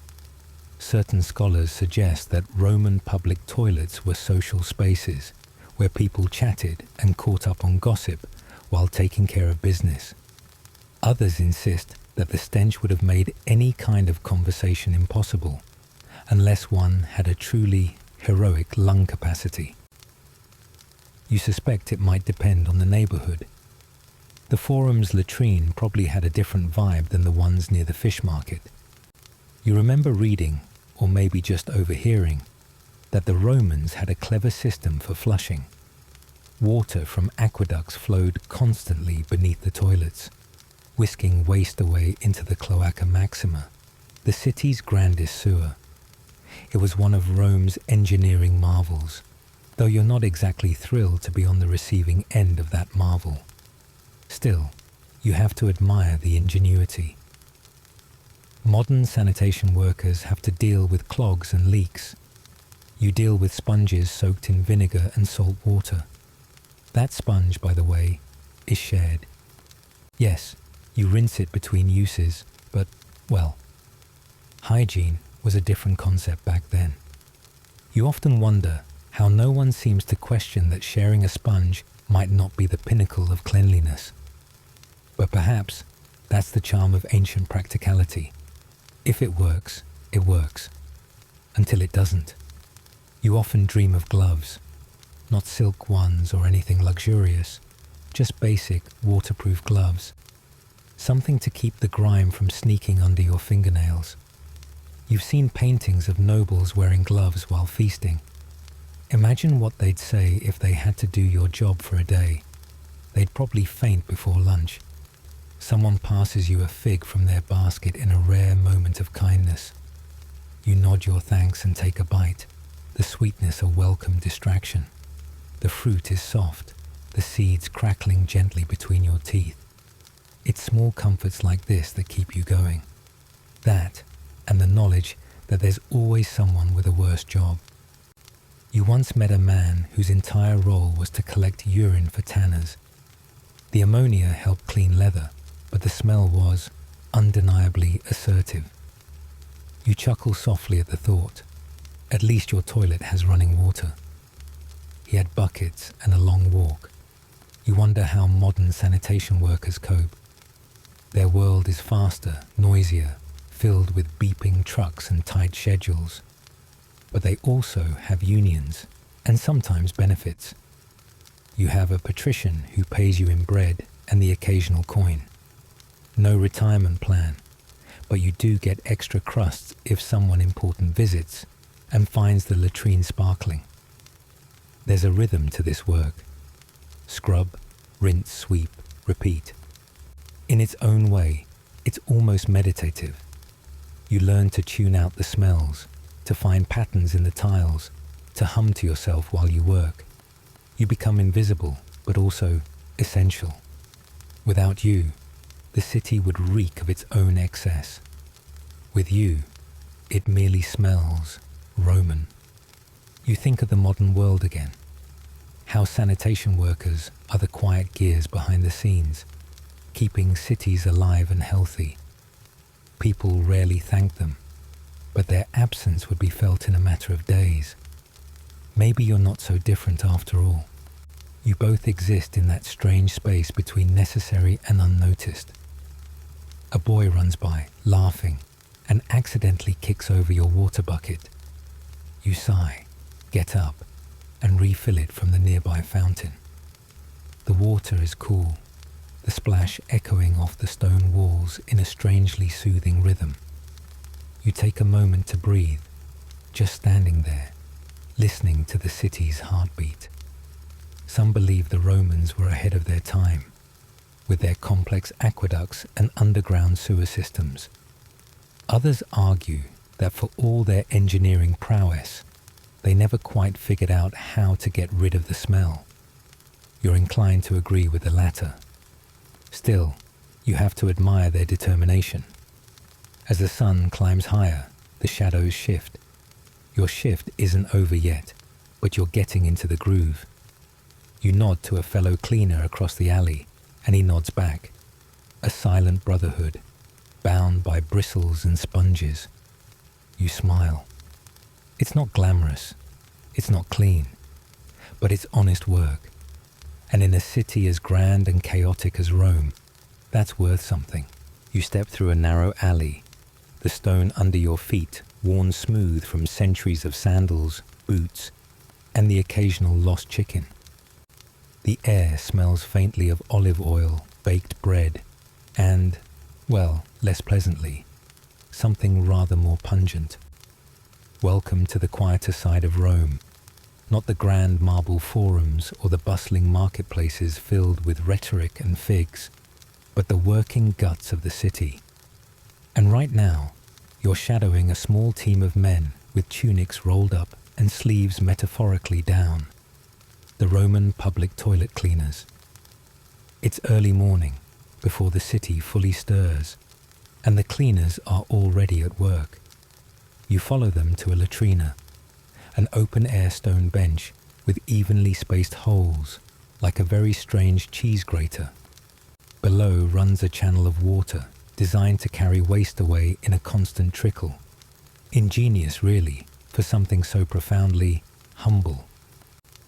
Certain scholars suggest that Roman public toilets were social spaces where people chatted and caught up on gossip while taking care of business. Others insist that the stench would have made any kind of conversation impossible, unless one had a truly heroic lung capacity. You suspect it might depend on the neighborhood. The Forum's latrine probably had a different vibe than the ones near the fish market. You remember reading, or maybe just overhearing, that the Romans had a clever system for flushing. Water from aqueducts flowed constantly beneath the toilets, whisking waste away into the Cloaca Maxima, the city's grandest sewer. It was one of Rome's engineering marvels, though you're not exactly thrilled to be on the receiving end of that marvel. Still, you have to admire the ingenuity. Modern sanitation workers have to deal with clogs and leaks. You deal with sponges soaked in vinegar and salt water. That sponge, by the way, is shared. Yes, you rinse it between uses, but, well, hygiene was a different concept back then. You often wonder how no one seems to question that sharing a sponge might not be the pinnacle of cleanliness. But perhaps that's the charm of ancient practicality. If it works, it works. Until it doesn't. You often dream of gloves, not silk ones or anything luxurious, just basic waterproof gloves. Something to keep the grime from sneaking under your fingernails. You've seen paintings of nobles wearing gloves while feasting. Imagine what they'd say if they had to do your job for a day. They'd probably faint before lunch. Someone passes you a fig from their basket in a rare moment of kindness. You nod your thanks and take a bite, the sweetness a welcome distraction. The fruit is soft, the seeds crackling gently between your teeth. It's small comforts like this that keep you going. That, and the knowledge that there's always someone with a worse job. You once met a man whose entire role was to collect urine for tanners. The ammonia helped clean leather, but the smell was undeniably assertive. You chuckle softly at the thought. At least your toilet has running water. He had buckets and a long walk. You wonder how modern sanitation workers cope. Their world is faster, noisier, filled with beeping trucks and tight schedules. But they also have unions, and sometimes benefits. You have a patrician who pays you in bread and the occasional coin. no retirement plan, but you do get extra crusts if someone important visits and finds the latrine sparkling. There's a rhythm to this work. Scrub, rinse, sweep, repeat. In its own way, it's almost meditative. You learn to tune out the smells, to find patterns in the tiles, to hum to yourself while you work. You become invisible, but also essential. Without you, the city would reek of its own excess. With you, it merely smells Roman. You think of the modern world again. How sanitation workers are the quiet gears behind the scenes, keeping cities alive and healthy. People rarely thank them, but their absence would be felt in a matter of days. Maybe you're not so different after all. You both exist in that strange space between necessary and unnoticed. A boy runs by, laughing, and accidentally kicks over your water bucket. You sigh, get up, and refill it from the nearby fountain. The water is cool, the splash echoing off the stone walls in a strangely soothing rhythm. You take a moment to breathe, just standing there, listening to the city's heartbeat. Some believe the Romans were ahead of their time, with their complex aqueducts and underground sewer systems. Others argue that for all their engineering prowess, they never quite figured out how to get rid of the smell. You're inclined to agree with the latter. Still, you have to admire their determination. As the sun climbs higher, the shadows shift. Your shift isn't over yet, but you're getting into the groove. You nod to a fellow cleaner across the alley, and he nods back. A silent brotherhood, bound by bristles and sponges. You smile. It's not glamorous, it's not clean, but it's honest work. And in a city as grand and chaotic as Rome, that's worth something. You step through a narrow alley, the stone under your feet worn smooth from centuries of sandals, boots, and the occasional lost chicken. The air smells faintly of olive oil, baked bread, and, well, less pleasantly, something rather more pungent. Welcome to the quieter side of Rome, not the grand marble forums or the bustling marketplaces filled with rhetoric and figs, but the working guts of the city. And right now, you're shadowing a small team of men with tunics rolled up and sleeves metaphorically down. The Roman public toilet cleaners. It's early morning, before the city fully stirs, and the cleaners are already at work. You follow them to a latrina, an open-air stone bench with evenly spaced holes, like a very strange cheese grater. Below runs a channel of water, designed to carry waste away in a constant trickle. Ingenious, really, for something so profoundly humble.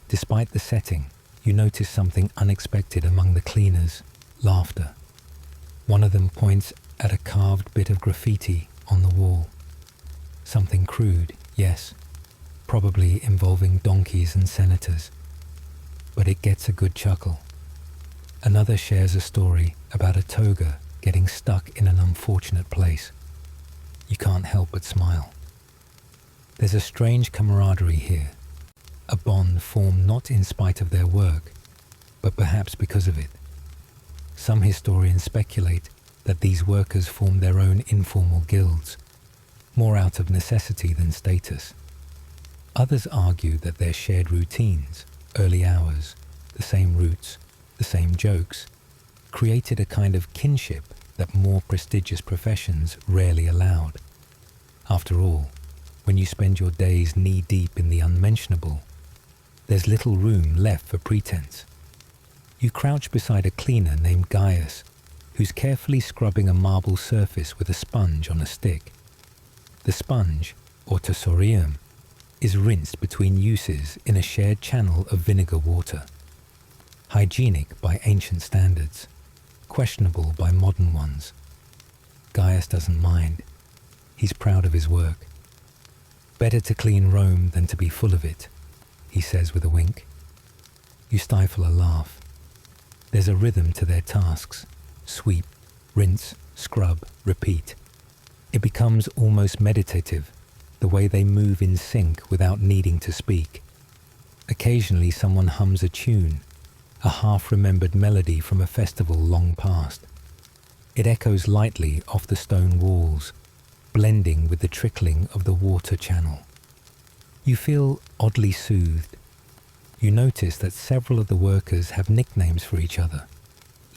Despite the setting, you notice something unexpected among the cleaners: laughter. One of them points at a carved bit of graffiti on the wall. Something crude, yes, probably involving donkeys and senators. But it gets a good chuckle. Another shares a story about a toga getting stuck in an unfortunate place. You can't help but smile. There's a strange camaraderie here, a bond formed not in spite of their work, but perhaps because of it. Some historians speculate that these workers formed their own informal guilds, more out of necessity than status. Others argue that their shared routines, early hours, the same routes, the same jokes, created a kind of kinship that more prestigious professions rarely allowed. After all, when you spend your days knee-deep in the unmentionable, there's little room left for pretense. You crouch beside a cleaner named Gaius, who's carefully scrubbing a marble surface with a sponge on a stick. The sponge, or tersorium, is rinsed between uses in a shared channel of vinegar water. Hygienic by ancient standards, questionable by modern ones. Gaius doesn't mind. He's proud of his work. Better to clean Rome than to be full of it, he says with a wink. You stifle a laugh. There's a rhythm to their tasks. Sweep, Rinse, scrub, repeat. It becomes almost meditative, the way they move in sync without needing to speak. Occasionally someone hums a tune, a half-remembered melody from a festival long past. It echoes lightly off the stone walls, blending with the trickling of the water channel. You feel oddly soothed. You notice that several of the workers have nicknames for each other.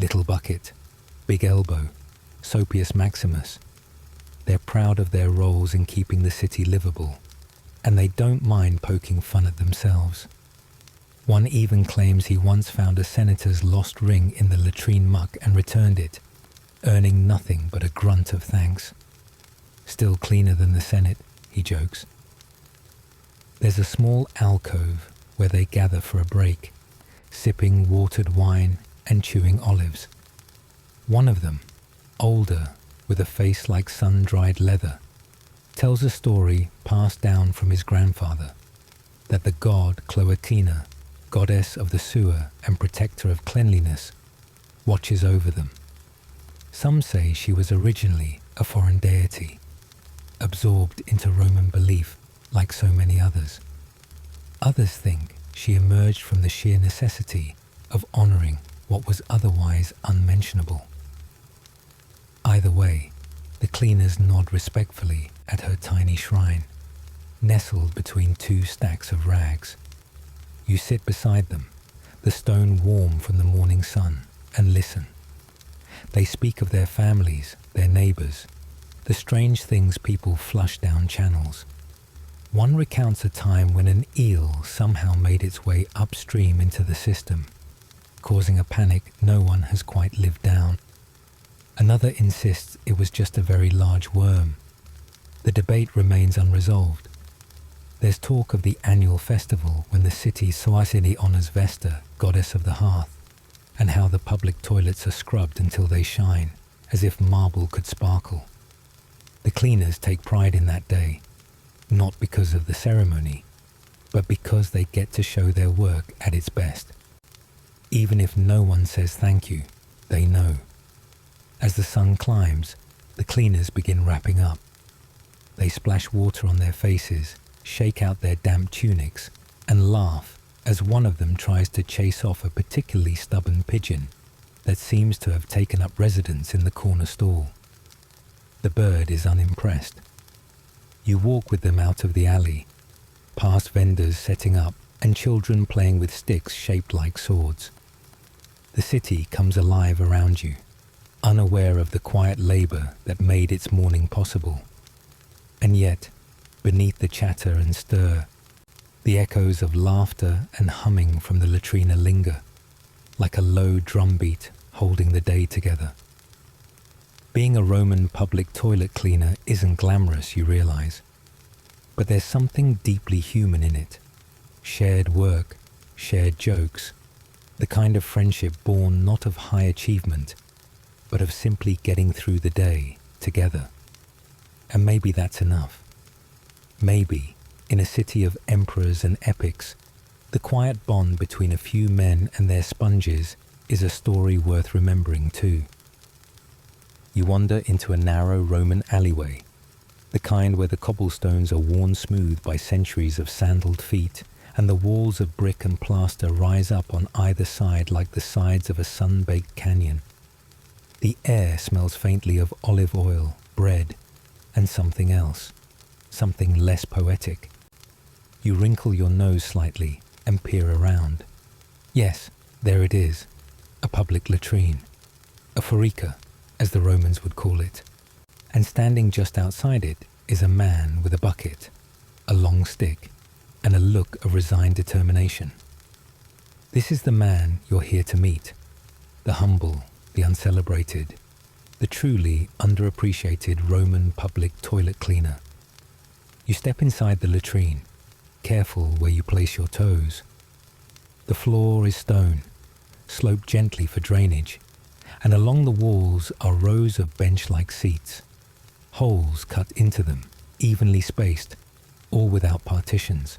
Little Bucket, Big Elbow, Sopius Maximus. They're proud of their roles in keeping the city livable, and they don't mind poking fun at themselves. One even claims he once found a senator's lost ring in the latrine muck and returned it, earning nothing but a grunt of thanks. Still cleaner than the Senate, he jokes. There's a small alcove where they gather for a break, sipping watered wine and chewing olives. One of them, older, with a face like sun-dried leather, tells a story passed down from his grandfather, that the god Cloaca, goddess of the sewer and protector of cleanliness, watches over them. Some say she was originally a foreign deity, absorbed into Roman belief like so many others. Others think she emerged from the sheer necessity of honoring what was otherwise unmentionable. Either way, the cleaners nod respectfully at her tiny shrine, nestled between two stacks of rags. You sit beside them, the stone warm from the morning sun, and listen. They speak of their families, their neighbours, the strange things people flush down channels. One recounts a time when an eel somehow made its way upstream into the system, causing a panic no one has quite lived down. Another insists it was just a very large worm. The debate remains unresolved. There's talk of the annual festival when the city Soasini honours Vesta, goddess of the hearth, and how the public toilets are scrubbed until they shine, as if marble could sparkle. The cleaners take pride in that day, not because of the ceremony, but because they get to show their work at its best. Even if no one says thank you, they know. As the sun climbs, the cleaners begin wrapping up. They splash water on their faces, shake out their damp tunics, and laugh as one of them tries to chase off a particularly stubborn pigeon that seems to have taken up residence in the corner stall. The bird is unimpressed. You walk with them out of the alley, past vendors setting up and children playing with sticks shaped like swords. The city comes alive around you, unaware of the quiet labour that made its morning possible. And yet, beneath the chatter and stir, the echoes of laughter and humming from the latrina linger, like a low drumbeat holding the day together. Being a Roman public toilet cleaner isn't glamorous, you realise, but there's something deeply human in it. Shared work, shared jokes, the kind of friendship born not of high achievement, but of simply getting through the day together. And maybe that's enough. Maybe, in a city of emperors and epics, the quiet bond between a few men and their sponges is a story worth remembering too. You wander into a narrow Roman alleyway, the kind where the cobblestones are worn smooth by centuries of sandaled feet, and the walls of brick and plaster rise up on either side like the sides of a sun-baked canyon. The air smells faintly of olive oil, bread, and something else, something less poetic. You wrinkle your nose slightly and peer around. Yes, there it is, a public latrine, a forica, as the Romans would call it. And standing just outside it is a man with a bucket, a long stick, and a look of resigned determination. This is the man you're here to meet, the humble, the uncelebrated, the truly underappreciated Roman public toilet cleaner. You step inside the latrine, careful where you place your toes. The floor is stone, sloped gently for drainage, and along the walls are rows of bench-like seats, holes cut into them, evenly spaced, all without partitions.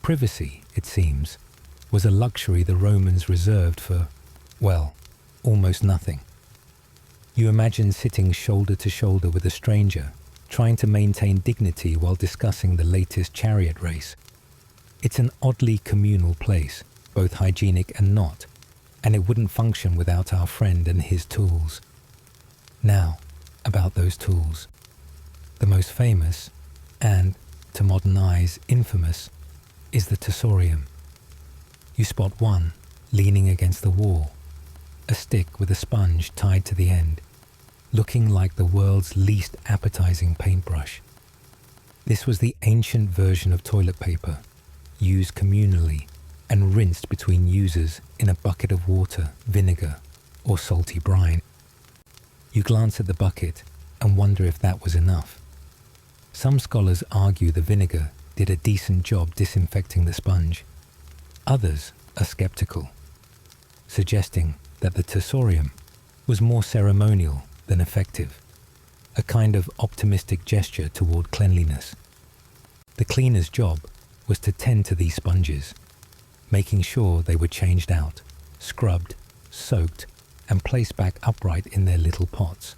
Privacy, it seems, was a luxury the Romans reserved for, well, almost nothing. You imagine sitting shoulder to shoulder with a stranger, trying to maintain dignity while discussing the latest chariot race. It's an oddly communal place, both hygienic and not, and it wouldn't function without our friend and his tools. Now, about those tools. The most famous, and, to modern eyes, infamous, is the tersorium. You spot one, leaning against the wall, a stick with a sponge tied to the end, looking like the world's least appetizing paintbrush. This was the ancient version of toilet paper, used communally and rinsed between users in a bucket of water, vinegar, or salty brine. You glance at the bucket and wonder if that was enough. Some scholars argue the vinegar did a decent job disinfecting the sponge. Others are skeptical, suggesting that the tersorium was more ceremonial than effective, a kind of optimistic gesture toward cleanliness. The cleaner's job was to tend to these sponges, making sure they were changed out, scrubbed, soaked, and placed back upright in their little pots.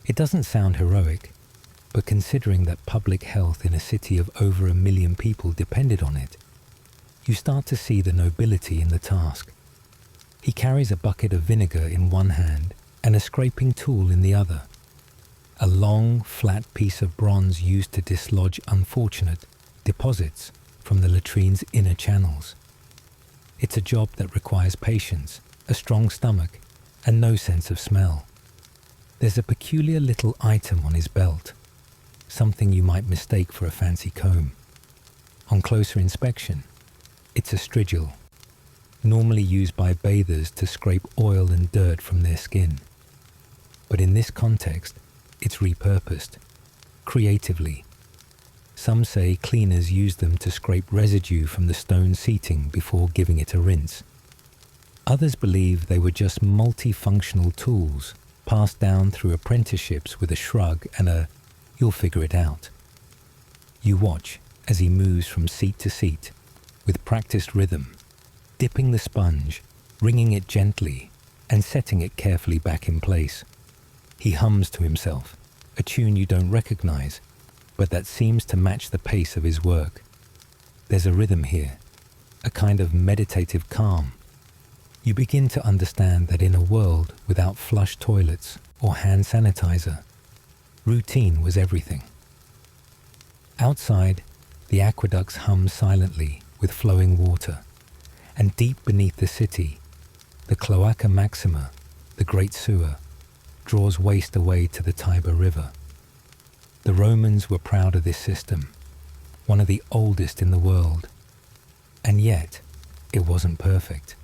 It doesn't sound heroic, but considering that public health in a city of over 1 million people depended on it, you start to see the nobility in the task. He carries a bucket of vinegar in one hand and a scraping tool in the other, a long, flat piece of bronze used to dislodge unfortunate deposits from the latrine's inner channels. It's a job that requires patience, a strong stomach, and no sense of smell. There's a peculiar little item on his belt, something you might mistake for a fancy comb. On closer inspection, it's a strigil, normally used by bathers to scrape oil and dirt from their skin. But in this context, it's repurposed, creatively. Some say cleaners use them to scrape residue from the stone seating before giving it a rinse. Others believe they were just multifunctional tools passed down through apprenticeships with a shrug and a "you'll figure it out." You watch as he moves from seat to seat with practiced rhythm, dipping the sponge, wringing it gently, and setting it carefully back in place. He hums to himself, a tune you don't recognize, but that seems to match the pace of his work. There's a rhythm here, a kind of meditative calm. You begin to understand that in a world without flush toilets or hand sanitizer, routine was everything. Outside, the aqueducts hum silently with flowing water, and deep beneath the city, the Cloaca Maxima, the great sewer, draws waste away to the Tiber River. The Romans were proud of this system, one of the oldest in the world, and yet it wasn't perfect.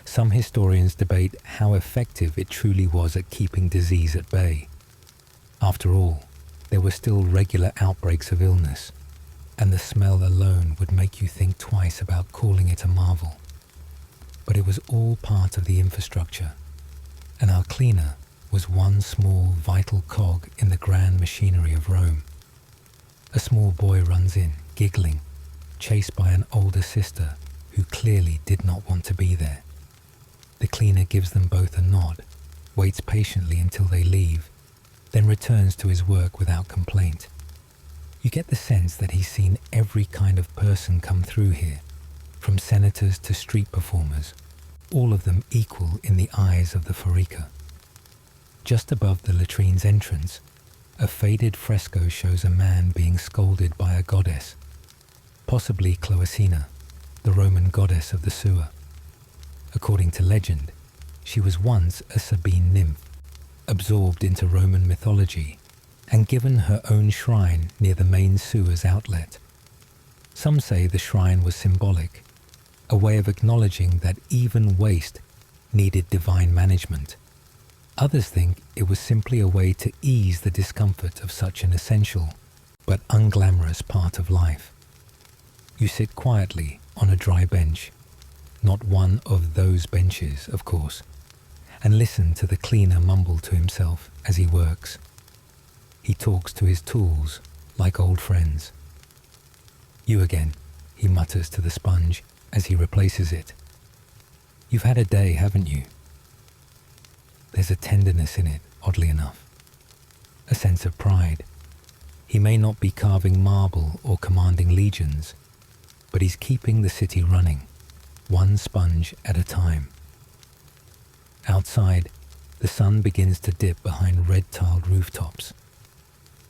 Some historians debate how effective it truly was at keeping disease at bay. After all, there were still regular outbreaks of illness, and the smell alone would make you think twice about calling it a marvel. But it was all part of the infrastructure, and our cleaner was one small vital cog in the grand machinery of Rome. A small boy runs in, giggling, chased by an older sister who clearly did not want to be there. The cleaner gives them both a nod, waits patiently until they leave, then returns to his work without complaint. You get the sense that he's seen every kind of person come through here, from senators to street performers, all of them equal in the eyes of the Forica. Just above the latrine's entrance, a faded fresco shows a man being scolded by a goddess, possibly Cloacina, the Roman goddess of the sewer. According to legend, she was once a Sabine nymph, absorbed into Roman mythology, and given her own shrine near the main sewer's outlet. Some say the shrine was symbolic, a way of acknowledging that even waste needed divine management. Others think it was simply a way to ease the discomfort of such an essential but unglamorous part of life. You sit quietly on a dry bench, not one of those benches, of course, and listen to the cleaner mumble to himself as he works. He talks to his tools like old friends. "You again," he mutters to the sponge as he replaces it. "You've had a day, haven't you?" There's a tenderness in it, oddly enough. A sense of pride. He may not be carving marble or commanding legions, but he's keeping the city running, one sponge at a time. Outside, the sun begins to dip behind red-tiled rooftops.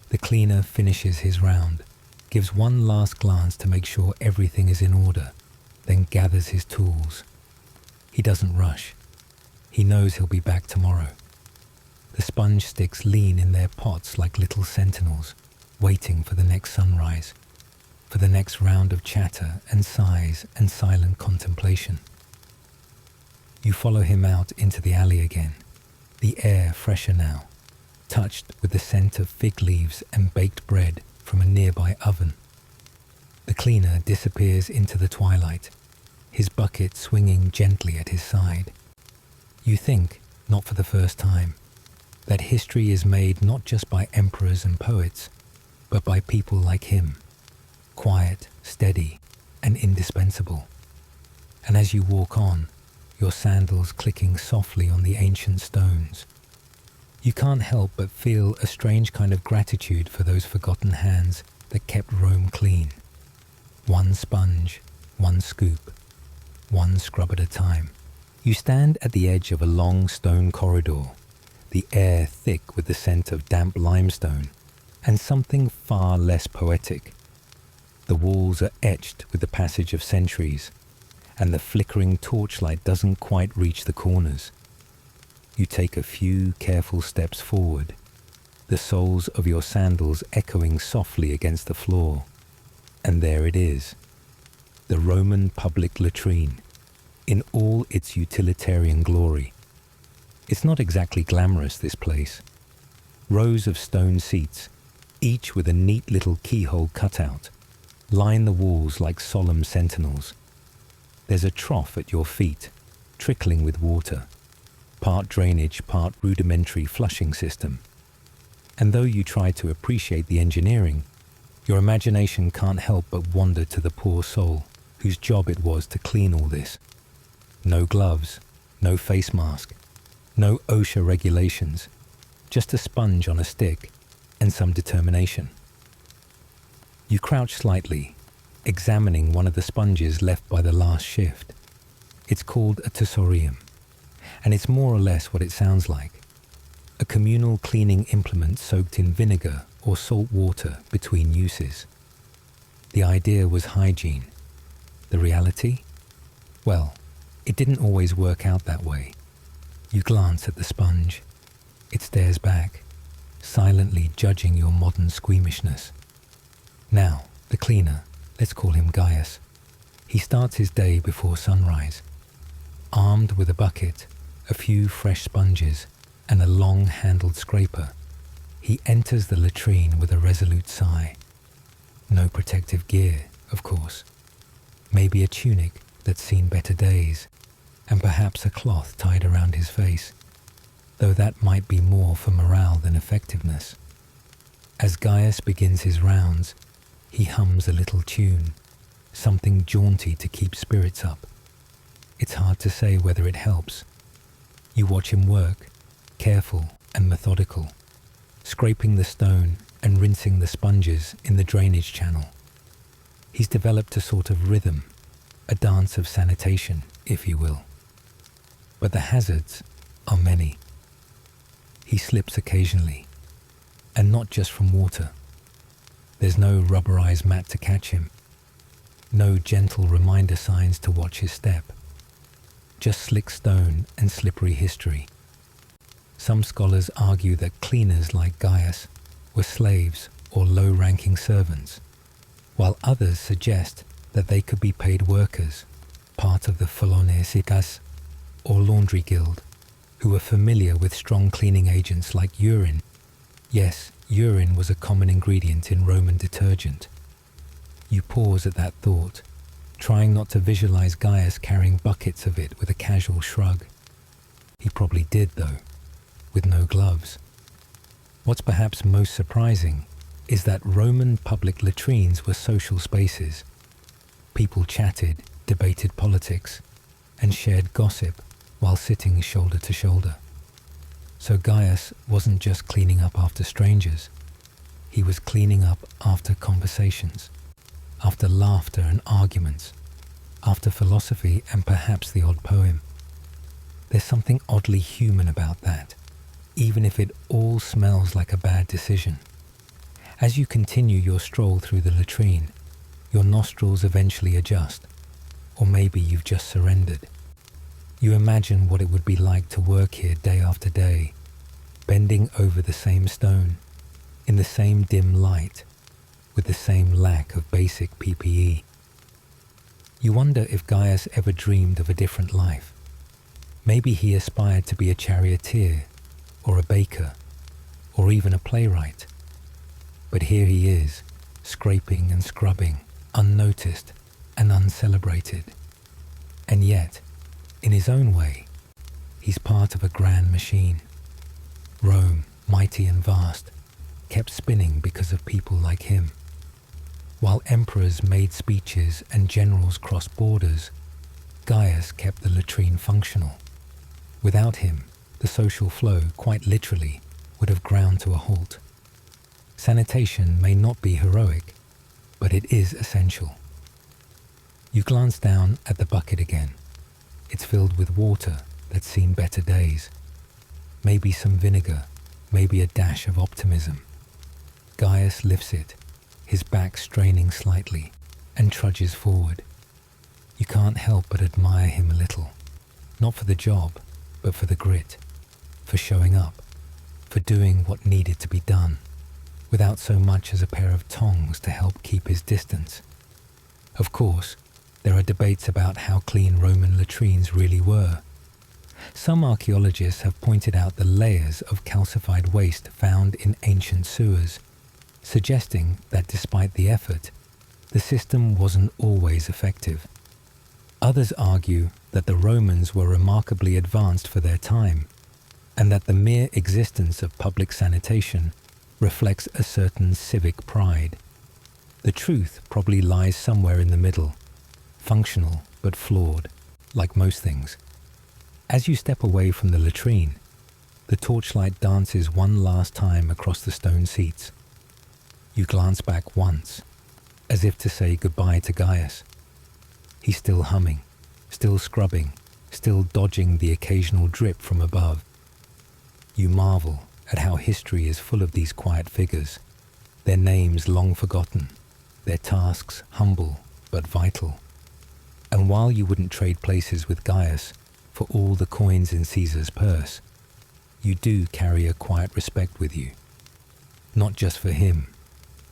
The cleaner finishes his round, gives one last glance to make sure everything is in order, then gathers his tools. He doesn't rush. He knows he'll be back tomorrow. The sponge sticks lean in their pots like little sentinels, waiting for the next sunrise, for the next round of chatter and sighs and silent contemplation. You follow him out into the alley again, the air fresher now, touched with the scent of fig leaves and baked bread from a nearby oven. The cleaner disappears into the twilight, his bucket swinging gently at his side. You think, not for the first time, that history is made not just by emperors and poets, but by people like him, quiet, steady, and indispensable. And as you walk on, your sandals clicking softly on the ancient stones, you can't help but feel a strange kind of gratitude for those forgotten hands that kept Rome clean. One sponge, one scoop, one scrub at a time. You stand at the edge of a long stone corridor, the air thick with the scent of damp limestone, and something far less poetic. The walls are etched with the passage of centuries, and the flickering torchlight doesn't quite reach the corners. You take a few careful steps forward, the soles of your sandals echoing softly against the floor. And there it is, the Roman public latrine, in all its utilitarian glory. It's not exactly glamorous, this place. Rows of stone seats, each with a neat little keyhole cutout, line the walls like solemn sentinels. There's a trough at your feet, trickling with water, part drainage, part rudimentary flushing system. And though you try to appreciate the engineering, your imagination can't help but wander to the poor soul whose job it was to clean all this. No gloves, no face mask, no OSHA regulations, just a sponge on a stick and some determination. You crouch slightly, examining one of the sponges left by the last shift. It's called a tersorium, and it's more or less what it sounds like. A communal cleaning implement soaked in vinegar or salt water between uses. The idea was hygiene. The reality? Well, it didn't always work out that way. You glance at the sponge. It stares back, silently judging your modern squeamishness. Now, the cleaner, let's call him Gaius. He starts his day before sunrise. Armed with a bucket, a few fresh sponges, and a long-handled scraper, he enters the latrine with a resolute sigh. No protective gear, of course. Maybe a tunic that's seen better days, and perhaps a cloth tied around his face, though that might be more for morale than effectiveness. As Gaius begins his rounds, he hums a little tune, something jaunty to keep spirits up. It's hard to say whether it helps. You watch him work, careful and methodical, scraping the stone and rinsing the sponges in the drainage channel. He's developed a sort of rhythm, a dance of sanitation, if you will. But the hazards are many. He slips occasionally, and not just from water. There's no rubberized mat to catch him, no gentle reminder signs to watch his step. Just slick stone and slippery history. Some scholars argue that cleaners like Gaius were slaves or low-ranking servants, while others suggest that they could be paid workers, part of the Pholonesikas or laundry guild, who were familiar with strong cleaning agents like urine. Yes, urine was a common ingredient in Roman detergent. You pause at that thought, trying not to visualize Gaius carrying buckets of it with a casual shrug. He probably did, though, with no gloves. What's perhaps most surprising is that Roman public latrines were social spaces. People chatted, debated politics, and shared gossip while sitting shoulder to shoulder. So Gaius wasn't just cleaning up after strangers. He was cleaning up after conversations, after laughter and arguments, after philosophy and perhaps the odd poem. There's something oddly human about that, even if it all smells like a bad decision. As you continue your stroll through the latrine, your nostrils eventually adjust, or maybe you've just surrendered. You imagine what it would be like to work here day after day, bending over the same stone, in the same dim light, with the same lack of basic PPE. You wonder if Gaius ever dreamed of a different life. Maybe he aspired to be a charioteer, or a baker, or even a playwright. But here he is, scraping and scrubbing, unnoticed and uncelebrated. And yet, in his own way, he's part of a grand machine. Rome, mighty and vast, kept spinning because of people like him. While emperors made speeches and generals crossed borders, Gaius kept the latrine functional. Without him, the social flow, quite literally, would have ground to a halt. Sanitation may not be heroic, but it is essential. You glance down at the bucket again. It's filled with water that's seen better days. Maybe some vinegar, maybe a dash of optimism. Gaius lifts it, his back straining slightly, and trudges forward. You can't help but admire him a little, not for the job, but for the grit, for showing up, for doing what needed to be done, without so much as a pair of tongs to help keep his distance. Of course, there are debates about how clean Roman latrines really were. Some archaeologists have pointed out the layers of calcified waste found in ancient sewers, suggesting that despite the effort, the system wasn't always effective. Others argue that the Romans were remarkably advanced for their time, and that the mere existence of public sanitation reflects a certain civic pride. The truth probably lies somewhere in the middle, functional but flawed, like most things. As you step away from the latrine, the torchlight dances one last time across the stone seats. You glance back once, as if to say goodbye to Gaius. He's still humming, still scrubbing, still dodging the occasional drip from above. You marvel at how history is full of these quiet figures, their names long forgotten, their tasks humble but vital. And while you wouldn't trade places with Gaius for all the coins in Caesar's purse, you do carry a quiet respect with you, not just for him,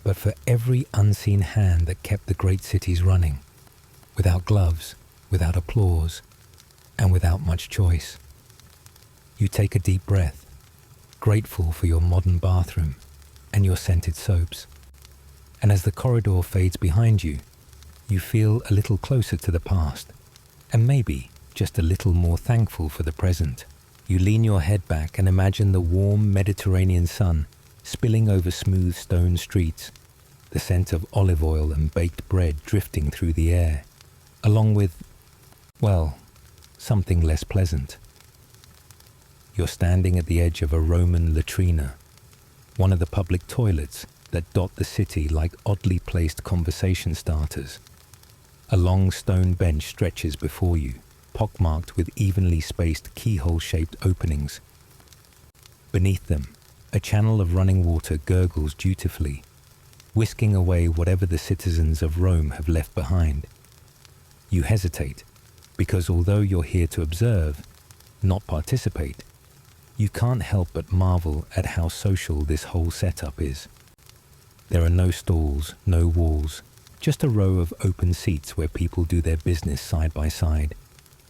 but for every unseen hand that kept the great cities running, without gloves, without applause, and without much choice. You take a deep breath, grateful for your modern bathroom and your scented soaps. And as the corridor fades behind you, you feel a little closer to the past, and maybe just a little more thankful for the present. You lean your head back and imagine the warm Mediterranean sun spilling over smooth stone streets, the scent of olive oil and baked bread drifting through the air, along with, well, something less pleasant. You're standing at the edge of a Roman latrina, one of the public toilets that dot the city like oddly placed conversation starters. A long stone bench stretches before you, pockmarked with evenly spaced keyhole-shaped openings. Beneath them, a channel of running water gurgles dutifully, whisking away whatever the citizens of Rome have left behind. You hesitate, because although you're here to observe, not participate, you can't help but marvel at how social this whole setup is. There are no stalls, no walls, just a row of open seats where people do their business side by side,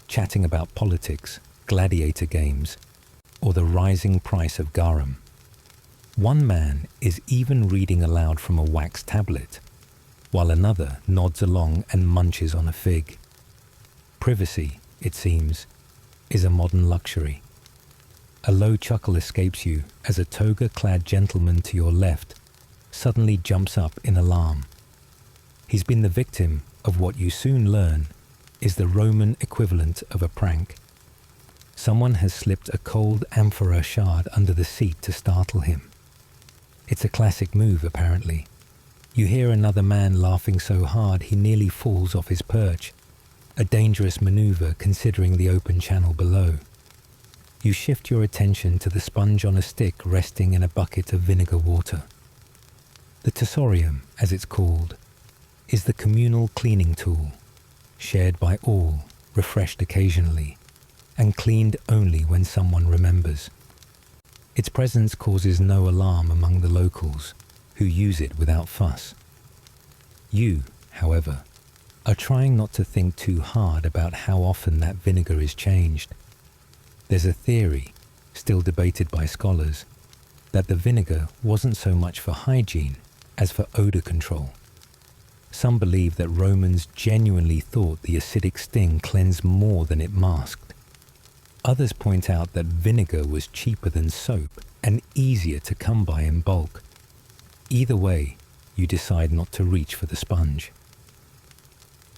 chatting about politics, gladiator games, or the rising price of garum. One man is even reading aloud from a wax tablet, while another nods along and munches on a fig. Privacy, it seems, is a modern luxury. A low chuckle escapes you as a toga-clad gentleman to your left suddenly jumps up in alarm. He's been the victim of what you soon learn is the Roman equivalent of a prank. Someone has slipped a cold amphora shard under the seat to startle him. It's a classic move, apparently. You hear another man laughing so hard he nearly falls off his perch, a dangerous maneuver considering the open channel below. You shift your attention to the sponge on a stick resting in a bucket of vinegar water. The tersorium, as it's called, is the communal cleaning tool, shared by all, refreshed occasionally, and cleaned only when someone remembers. Its presence causes no alarm among the locals, who use it without fuss. You, however, are trying not to think too hard about how often that vinegar is changed. There's a theory, still debated by scholars, that the vinegar wasn't so much for hygiene as for odor control. Some believe that Romans genuinely thought the acidic sting cleansed more than it masked. Others point out that vinegar was cheaper than soap and easier to come by in bulk. Either way, you decide not to reach for the sponge.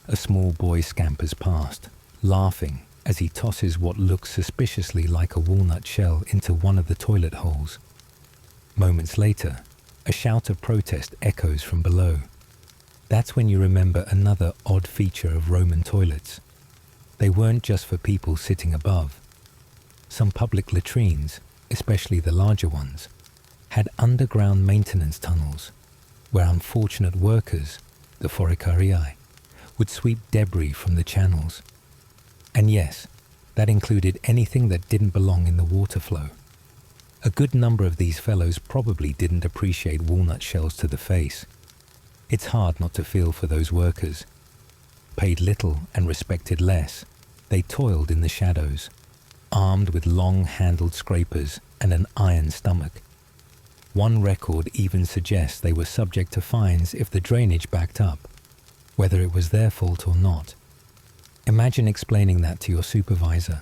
A small boy scampers past, laughing as he tosses what looks suspiciously like a walnut shell into one of the toilet holes. Moments later, a shout of protest echoes from below. That's when you remember another odd feature of Roman toilets. They weren't just for people sitting above. Some public latrines, especially the larger ones, had underground maintenance tunnels where unfortunate workers, the foricariae, would sweep debris from the channels. And yes, that included anything that didn't belong in the water flow. A good number of these fellows probably didn't appreciate walnut shells to the face. It's hard not to feel for those workers. Paid little and respected less, they toiled in the shadows, armed with long-handled scrapers and an iron stomach. One record even suggests they were subject to fines if the drainage backed up, whether it was their fault or not. Imagine explaining that to your supervisor.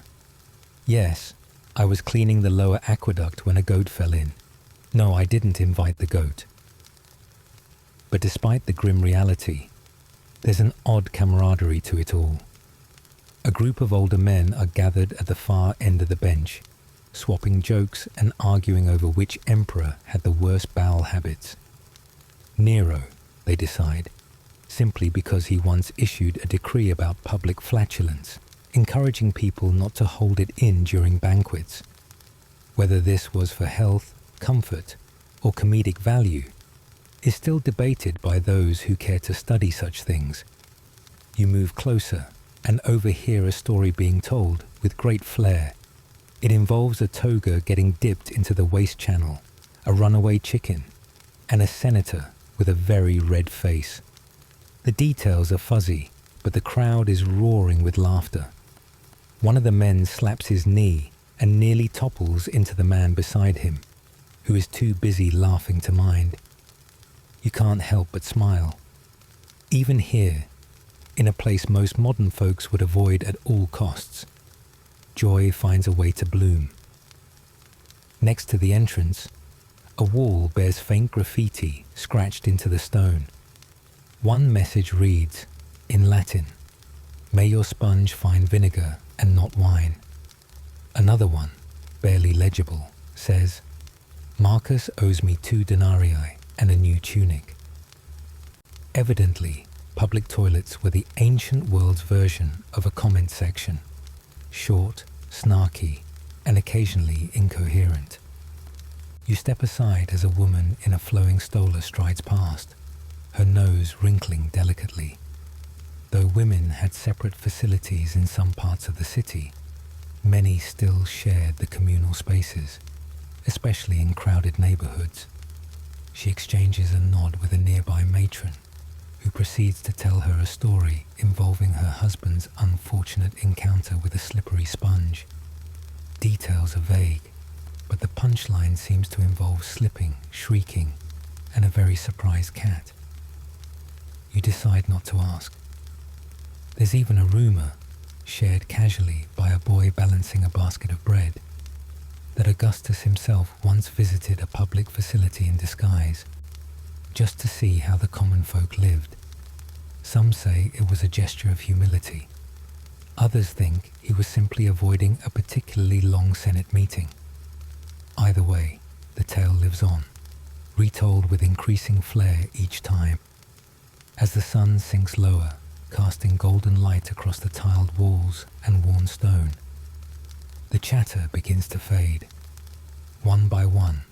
Yes, I was cleaning the lower aqueduct when a goat fell in. No, I didn't invite the goat. But despite the grim reality, there's an odd camaraderie to it all. A group of older men are gathered at the far end of the bench, swapping jokes and arguing over which emperor had the worst bowel habits. Nero, they decide, simply because he once issued a decree about public flatulence, encouraging people not to hold it in during banquets. Whether this was for health, comfort, or comedic value is still debated by those who care to study such things. You move closer and overhear a story being told with great flair. It involves a toga getting dipped into the waste channel, a runaway chicken, and a senator with a very red face. The details are fuzzy, but the crowd is roaring with laughter. One of the men slaps his knee and nearly topples into the man beside him, who is too busy laughing to mind. You can't help but smile. Even here, in a place most modern folks would avoid at all costs, joy finds a way to bloom. Next to the entrance, a wall bears faint graffiti scratched into the stone. One message reads, in Latin, "May your sponge find vinegar and not wine." Another one, barely legible, says, "Marcus owes me 2 denarii and a new tunic." Evidently, public toilets were the ancient world's version of a comment section, short, snarky, and occasionally incoherent. You step aside as a woman in a flowing stola strides past, her nose wrinkling delicately. Though women had separate facilities in some parts of the city, many still shared the communal spaces, especially in crowded neighborhoods. She exchanges a nod with a nearby matron, who proceeds to tell her a story involving her husband's unfortunate encounter with a slippery sponge. Details are vague, but the punchline seems to involve slipping, shrieking, and a very surprised cat. You decide not to ask. There's even a rumor, shared casually by a boy balancing a basket of bread, that Augustus himself once visited a public facility in disguise, just to see how the common folk lived. Some say it was a gesture of humility. Others think he was simply avoiding a particularly long Senate meeting. Either way, the tale lives on, retold with increasing flair each time. As the sun sinks lower, casting golden light across the tiled walls and worn stone, the chatter begins to fade. One by one,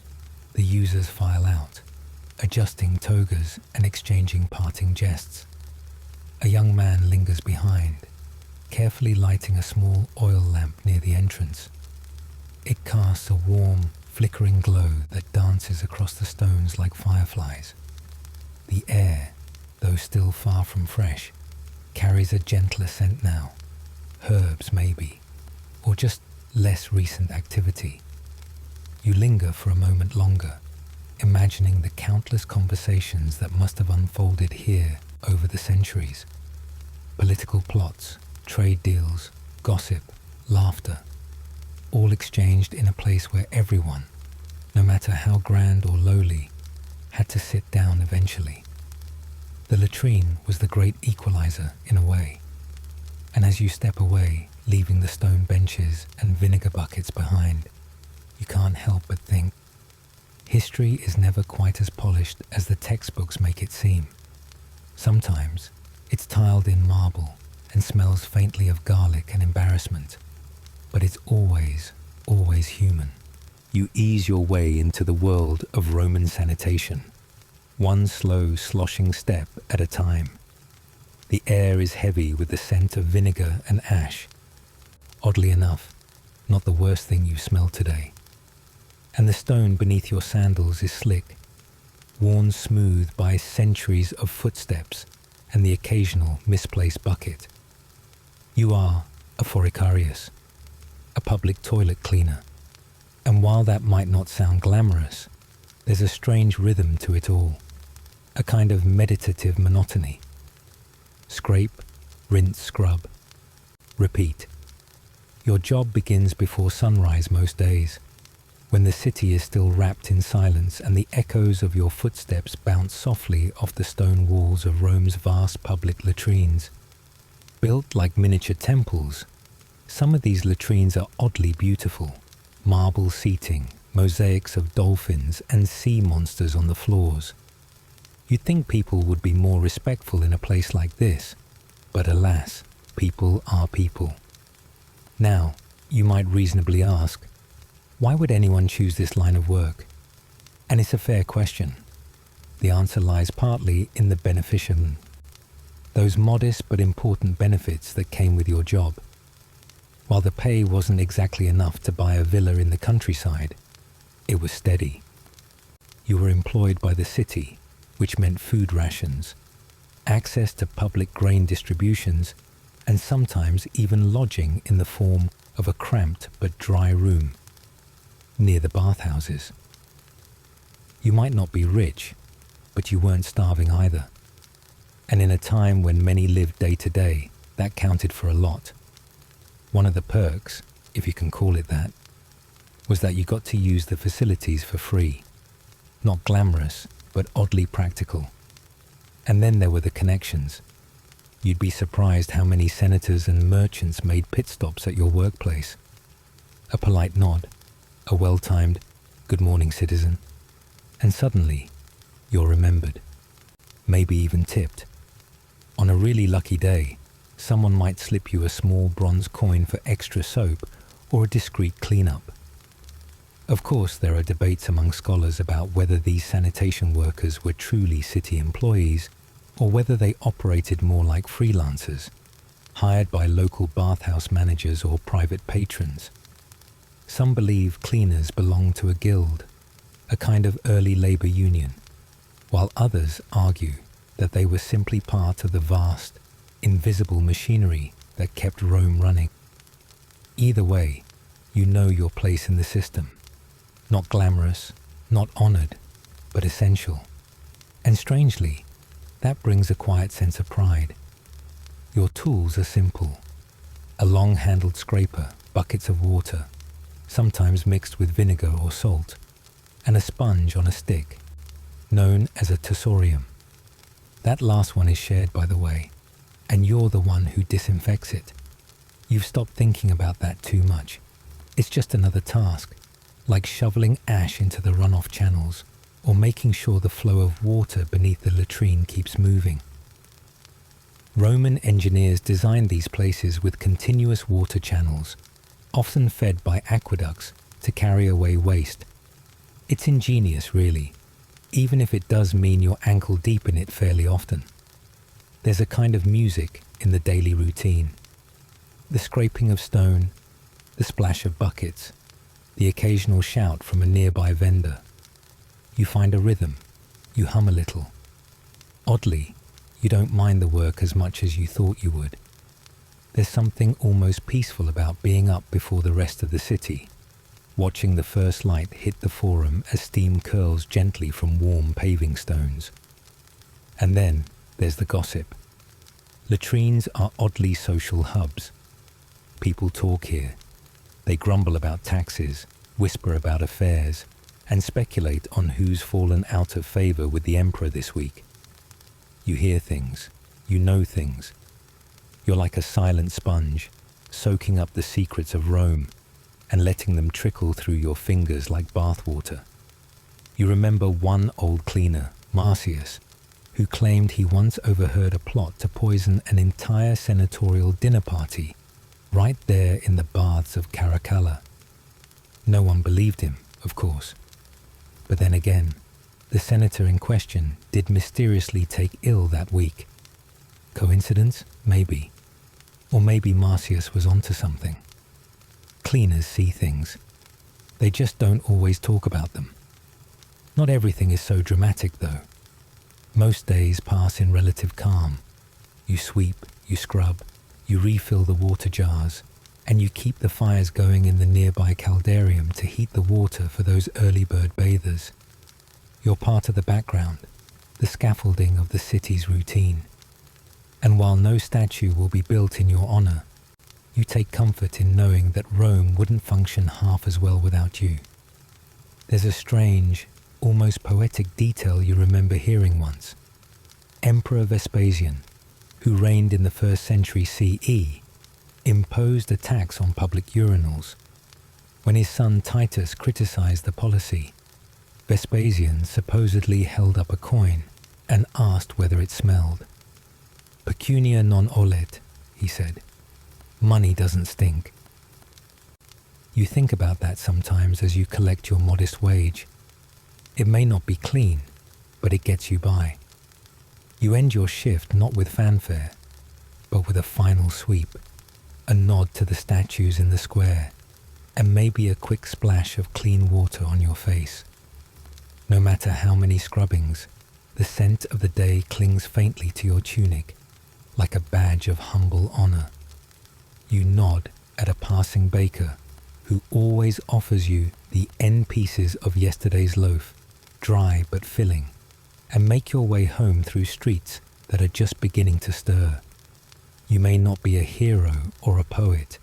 the users file out, adjusting togas and exchanging parting jests. A young man lingers behind, carefully lighting a small oil lamp near the entrance. It casts a warm, flickering glow that dances across the stones like fireflies. The air, though still far from fresh, carries a gentler scent now, herbs maybe, or just less recent activity. You linger for a moment longer, imagining the countless conversations that must have unfolded here over the centuries. Political plots, trade deals, gossip, laughter, all exchanged in a place where everyone, no matter how grand or lowly, had to sit down eventually. The latrine was the great equalizer in a way, and as you step away, leaving the stone benches and vinegar buckets behind, you can't help but think, history is never quite as polished as the textbooks make it seem. Sometimes it's tiled in marble and smells faintly of garlic and embarrassment, but it's always, always human. You ease your way into the world of Roman sanitation, one slow, sloshing step at a time. The air is heavy with the scent of vinegar and ash. Oddly enough, not the worst thing you've smelled today. And the stone beneath your sandals is slick, worn smooth by centuries of footsteps and the occasional misplaced bucket. You are a foricarius, a public toilet cleaner. And while that might not sound glamorous, there's a strange rhythm to it all, a kind of meditative monotony. Scrape, rinse, scrub, repeat. Your job begins before sunrise most days, when the city is still wrapped in silence and the echoes of your footsteps bounce softly off the stone walls of Rome's vast public latrines. Built like miniature temples, some of these latrines are oddly beautiful. Marble seating, mosaics of dolphins and sea monsters on the floors. You'd think people would be more respectful in a place like this, but alas, people are people. Now, you might reasonably ask, why would anyone choose this line of work? And it's a fair question. The answer lies partly in the beneficium, those modest but important benefits that came with your job. While the pay wasn't exactly enough to buy a villa in the countryside, it was steady. You were employed by the city, which meant food rations, access to public grain distributions, and sometimes even lodging in the form of a cramped but dry room near the bathhouses. You might not be rich, but you weren't starving either. And in a time when many lived day to day, that counted for a lot. One of the perks, if you can call it that, was that you got to use the facilities for free. Not glamorous, but oddly practical. And then there were the connections. You'd be surprised how many senators and merchants made pit stops at your workplace. A polite nod, a well-timed, "Good morning, citizen," and suddenly, you're remembered. Maybe even tipped. On a really lucky day, someone might slip you a small bronze coin for extra soap or a discreet cleanup. Of course, there are debates among scholars about whether these sanitation workers were truly city employees or whether they operated more like freelancers, hired by local bathhouse managers or private patrons. Some believe cleaners belonged to a guild, a kind of early labor union, while others argue that they were simply part of the vast, invisible machinery that kept Rome running. Either way, you know your place in the system. Not glamorous, not honored, but essential. And strangely, that brings a quiet sense of pride. Your tools are simple. A long-handled scraper, buckets of water, sometimes mixed with vinegar or salt, and a sponge on a stick, known as a tersorium. That last one is shared, by the way, and you're the one who disinfects it. You've stopped thinking about that too much. It's just another task, like shoveling ash into the runoff channels or making sure the flow of water beneath the latrine keeps moving. Roman engineers designed these places with continuous water channels, often fed by aqueducts to carry away waste. It's ingenious, really, even if it does mean you're ankle deep in it fairly often. There's a kind of music in the daily routine. The scraping of stone, the splash of buckets, the occasional shout from a nearby vendor. You find a rhythm, you hum a little. Oddly, you don't mind the work as much as you thought you would. There's something almost peaceful about being up before the rest of the city, watching the first light hit the forum as steam curls gently from warm paving stones. And then there's the gossip. Latrines are oddly social hubs. People talk here. They grumble about taxes, whisper about affairs, and speculate on who's fallen out of favor with the emperor this week. You hear things. You know things. You're like a silent sponge, soaking up the secrets of Rome and letting them trickle through your fingers like bathwater. You remember one old cleaner, Marcius, who claimed he once overheard a plot to poison an entire senatorial dinner party right there in the baths of Caracalla. No one believed him, of course. But then again, the senator in question did mysteriously take ill that week. Coincidence? Maybe. Or maybe Marcius was onto something. Cleaners see things. They just don't always talk about them. Not everything is so dramatic, though. Most days pass in relative calm. You sweep, you scrub, you refill the water jars, and you keep the fires going in the nearby caldarium to heat the water for those early bird bathers. You're part of the background, the scaffolding of the city's routine. And while no statue will be built in your honor, you take comfort in knowing that Rome wouldn't function half as well without you. There's a strange, almost poetic detail you remember hearing once. Emperor Vespasian, who reigned in the 1st century CE, imposed a tax on public urinals. When his son Titus criticized the policy, Vespasian supposedly held up a coin and asked whether it smelled. Pecunia non olet, he said. Money doesn't stink. You think about that sometimes as you collect your modest wage. It may not be clean, but it gets you by. You end your shift not with fanfare, but with a final sweep, a nod to the statues in the square, and maybe a quick splash of clean water on your face. No matter how many scrubbings, the scent of the day clings faintly to your tunic, like a badge of humble honor. You nod at a passing baker who always offers you the end pieces of yesterday's loaf, dry but filling, and make your way home through streets that are just beginning to stir. You may not be a hero or a poet.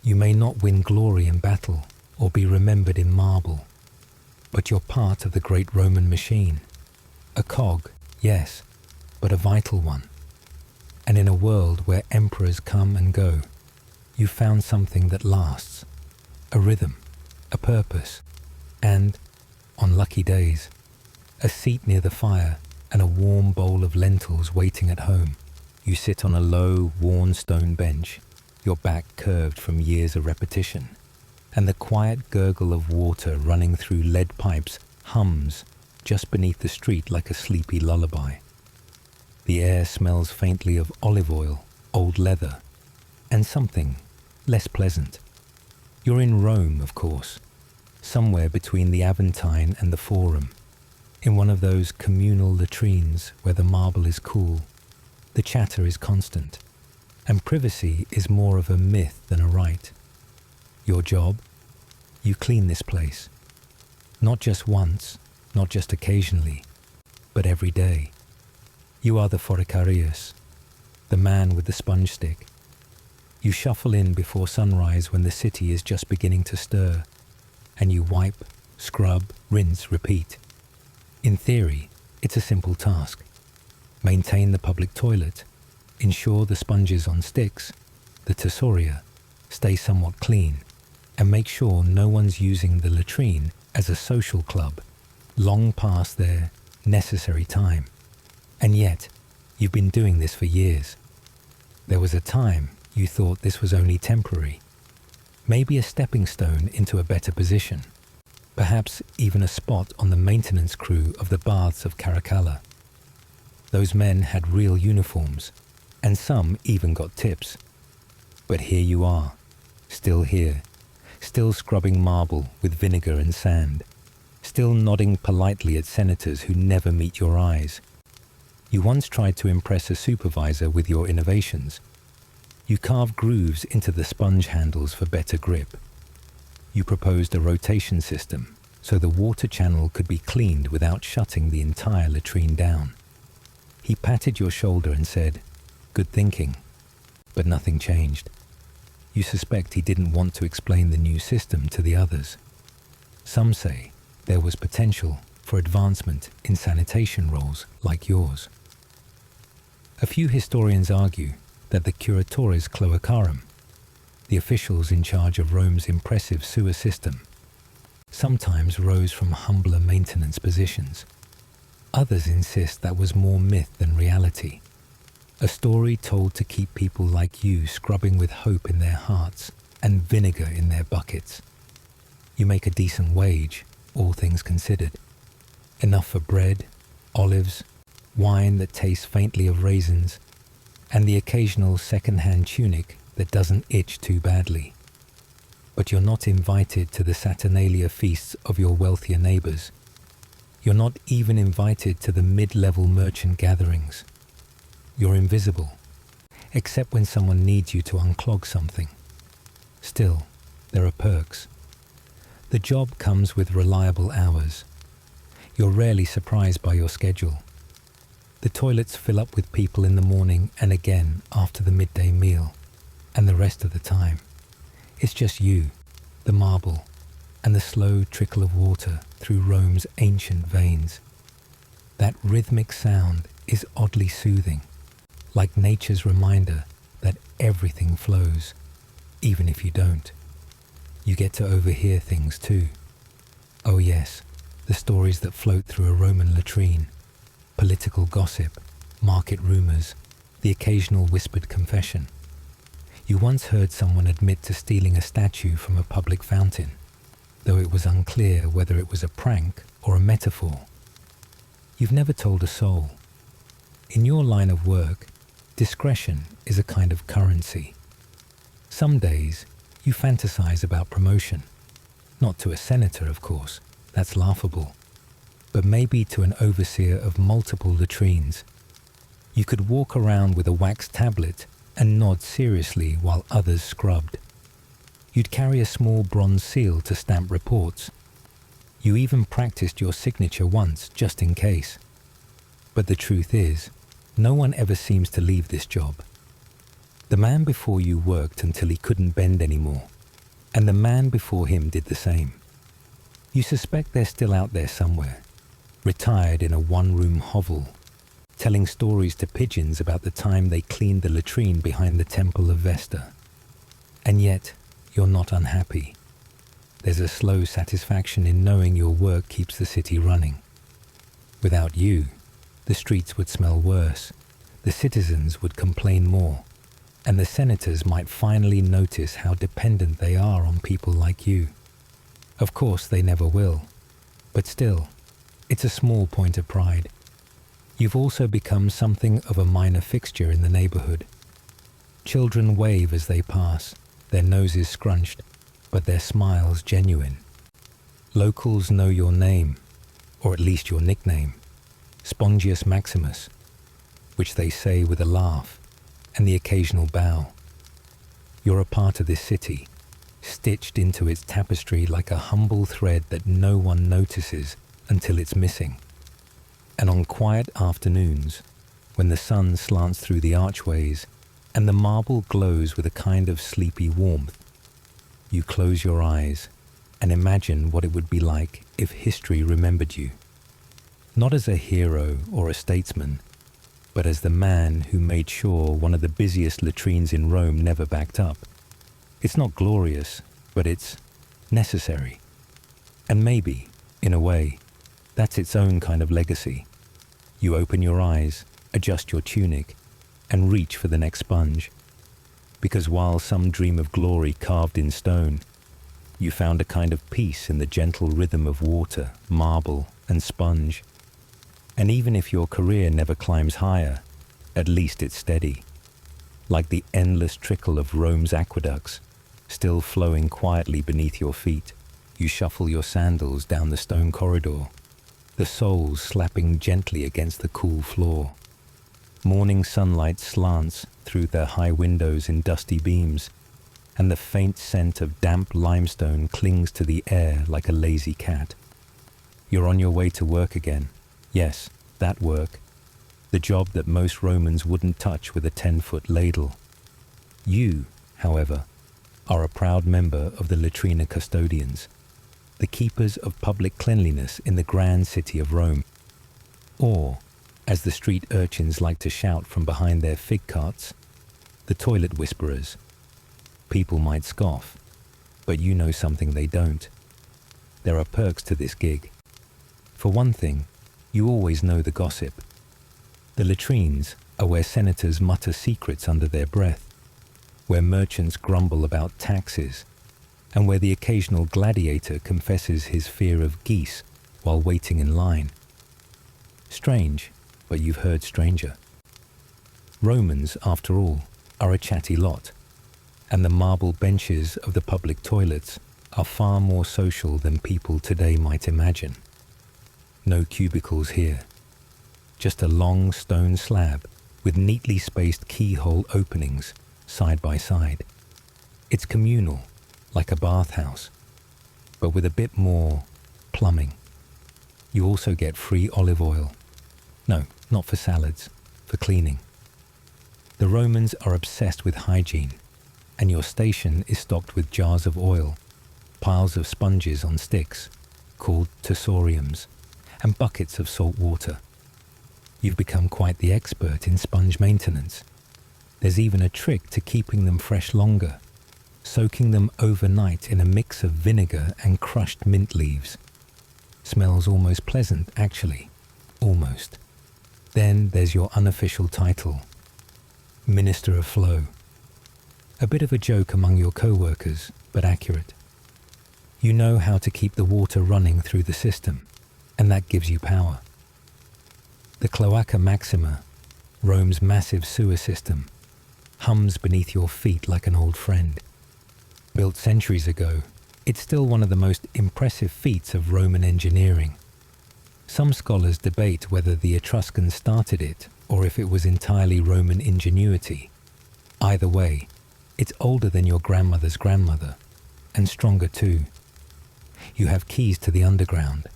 You may not win glory in battle or be remembered in marble, but you're part of the great Roman machine. A cog, yes, but a vital one. And in a world where emperors come and go, you found something that lasts, a rhythm, a purpose, and, on lucky days, a seat near the fire and a warm bowl of lentils waiting at home. You sit on a low, worn stone bench, your back curved from years of repetition, and the quiet gurgle of water running through lead pipes hums just beneath the street like a sleepy lullaby. The air smells faintly of olive oil, old leather, and something less pleasant. You're in Rome, of course, somewhere between the Aventine and the Forum, in one of those communal latrines where the marble is cool, the chatter is constant, and privacy is more of a myth than a right. Your job? You clean this place. Not just once, not just occasionally, but every day. You are the foricarius, the man with the sponge stick. You shuffle in before sunrise when the city is just beginning to stir, and you wipe, scrub, rinse, repeat. In theory, it's a simple task. Maintain the public toilet, ensure the sponges on sticks, the tersoria, stay somewhat clean, and make sure no one's using the latrine as a social club long past their necessary time. And yet, you've been doing this for years. There was a time you thought this was only temporary, maybe a stepping stone into a better position, perhaps even a spot on the maintenance crew of the baths of Caracalla. Those men had real uniforms, and some even got tips. But here you are, still here, still scrubbing marble with vinegar and sand, still nodding politely at senators who never meet your eyes. You once tried to impress a supervisor with your innovations. You carved grooves into the sponge handles for better grip. You proposed a rotation system so the water channel could be cleaned without shutting the entire latrine down. He patted your shoulder and said, "Good thinking," but nothing changed. You suspect he didn't want to explain the new system to the others. Some say there was potential for advancement in sanitation roles like yours. A few historians argue that the curatores cloacarum, the officials in charge of Rome's impressive sewer system, sometimes rose from humbler maintenance positions. Others insist that was more myth than reality, a story told to keep people like you scrubbing with hope in their hearts and vinegar in their buckets. You make a decent wage, all things considered. Enough for bread, olives, wine that tastes faintly of raisins, and the occasional second-hand tunic that doesn't itch too badly. But you're not invited to the Saturnalia feasts of your wealthier neighbors. You're not even invited to the mid-level merchant gatherings. You're invisible, except when someone needs you to unclog something. Still, there are perks. The job comes with reliable hours. You're rarely surprised by your schedule. The toilets fill up with people in the morning and again after the midday meal, and the rest of the time, it's just you, the marble, and the slow trickle of water through Rome's ancient veins. That rhythmic sound is oddly soothing, like nature's reminder that everything flows, even if you don't. You get to overhear things too. Oh yes, the stories that float through a Roman latrine, political gossip, market rumors, the occasional whispered confession. You once heard someone admit to stealing a statue from a public fountain, though it was unclear whether it was a prank or a metaphor. You've never told a soul. In your line of work, discretion is a kind of currency. Some days, you fantasize about promotion. Not to a senator, of course, that's laughable, but maybe to an overseer of multiple latrines. You could walk around with a wax tablet and nod seriously while others scrubbed. You'd carry a small bronze seal to stamp reports. You even practiced your signature once, just in case. But the truth is, no one ever seems to leave this job. The man before you worked until he couldn't bend anymore, and the man before him did the same. You suspect they're still out there somewhere, retired in a one-room hovel, telling stories to pigeons about the time they cleaned the latrine behind the Temple of Vesta. And yet, you're not unhappy. There's a slow satisfaction in knowing your work keeps the city running. Without you, the streets would smell worse, the citizens would complain more, and the senators might finally notice how dependent they are on people like you. Of course, they never will, but still, it's a small point of pride. You've also become something of a minor fixture in the neighborhood. Children wave as they pass, their noses scrunched, but their smiles genuine. Locals know your name, or at least your nickname, Spongius Maximus, which they say with a laugh and the occasional bow. You're a part of this city, stitched into its tapestry like a humble thread that no one notices until it's missing. And on quiet afternoons, when the sun slants through the archways and the marble glows with a kind of sleepy warmth, you close your eyes and imagine what it would be like if history remembered you. Not as a hero or a statesman, but as the man who made sure one of the busiest latrines in Rome never backed up. It's not glorious, but it's necessary. And maybe, in a way, that's its own kind of legacy. You open your eyes, adjust your tunic, and reach for the next sponge. Because while some dream of glory carved in stone, you found a kind of peace in the gentle rhythm of water, marble, and sponge. And even if your career never climbs higher, at least it's steady. Like the endless trickle of Rome's aqueducts, still flowing quietly beneath your feet, you shuffle your sandals down the stone corridor, the soles slapping gently against the cool floor. Morning sunlight slants through their high windows in dusty beams, and the faint scent of damp limestone clings to the air like a lazy cat. You're on your way to work again. Yes, that work. The job that most Romans wouldn't touch with a 10-foot ladle. You, however, are a proud member of the latrina custodians, the keepers of public cleanliness in the grand city of Rome. Or, as the street urchins like to shout from behind their fig carts, the toilet whisperers. People might scoff, but you know something they don't. There are perks to this gig. For one thing, you always know the gossip. The latrines are where senators mutter secrets under their breath, where merchants grumble about taxes, and where the occasional gladiator confesses his fear of geese while waiting in line. Strange, but you've heard stranger. Romans, after all, are a chatty lot, and the marble benches of the public toilets are far more social than people today might imagine. No cubicles here. Just a long stone slab with neatly spaced keyhole openings side by side. It's communal, like a bathhouse, but with a bit more plumbing. You also get free olive oil. No, not for salads, for cleaning. The Romans are obsessed with hygiene, and your station is stocked with jars of oil, piles of sponges on sticks, called tersoriums, and buckets of salt water. You've become quite the expert in sponge maintenance. There's even a trick to keeping them fresh longer, soaking them overnight in a mix of vinegar and crushed mint leaves. Smells almost pleasant, actually. Almost. Then there's your unofficial title, Minister of Flow. A bit of a joke among your co-workers, but accurate. You know how to keep the water running through the system, and that gives you power. The Cloaca Maxima, Rome's massive sewer system, hums beneath your feet like an old friend. Built centuries ago, it's still one of the most impressive feats of Roman engineering. Some scholars debate whether the Etruscans started it or if it was entirely Roman ingenuity. Either way, it's older than your grandmother's grandmother, and stronger too. You have keys to the underground.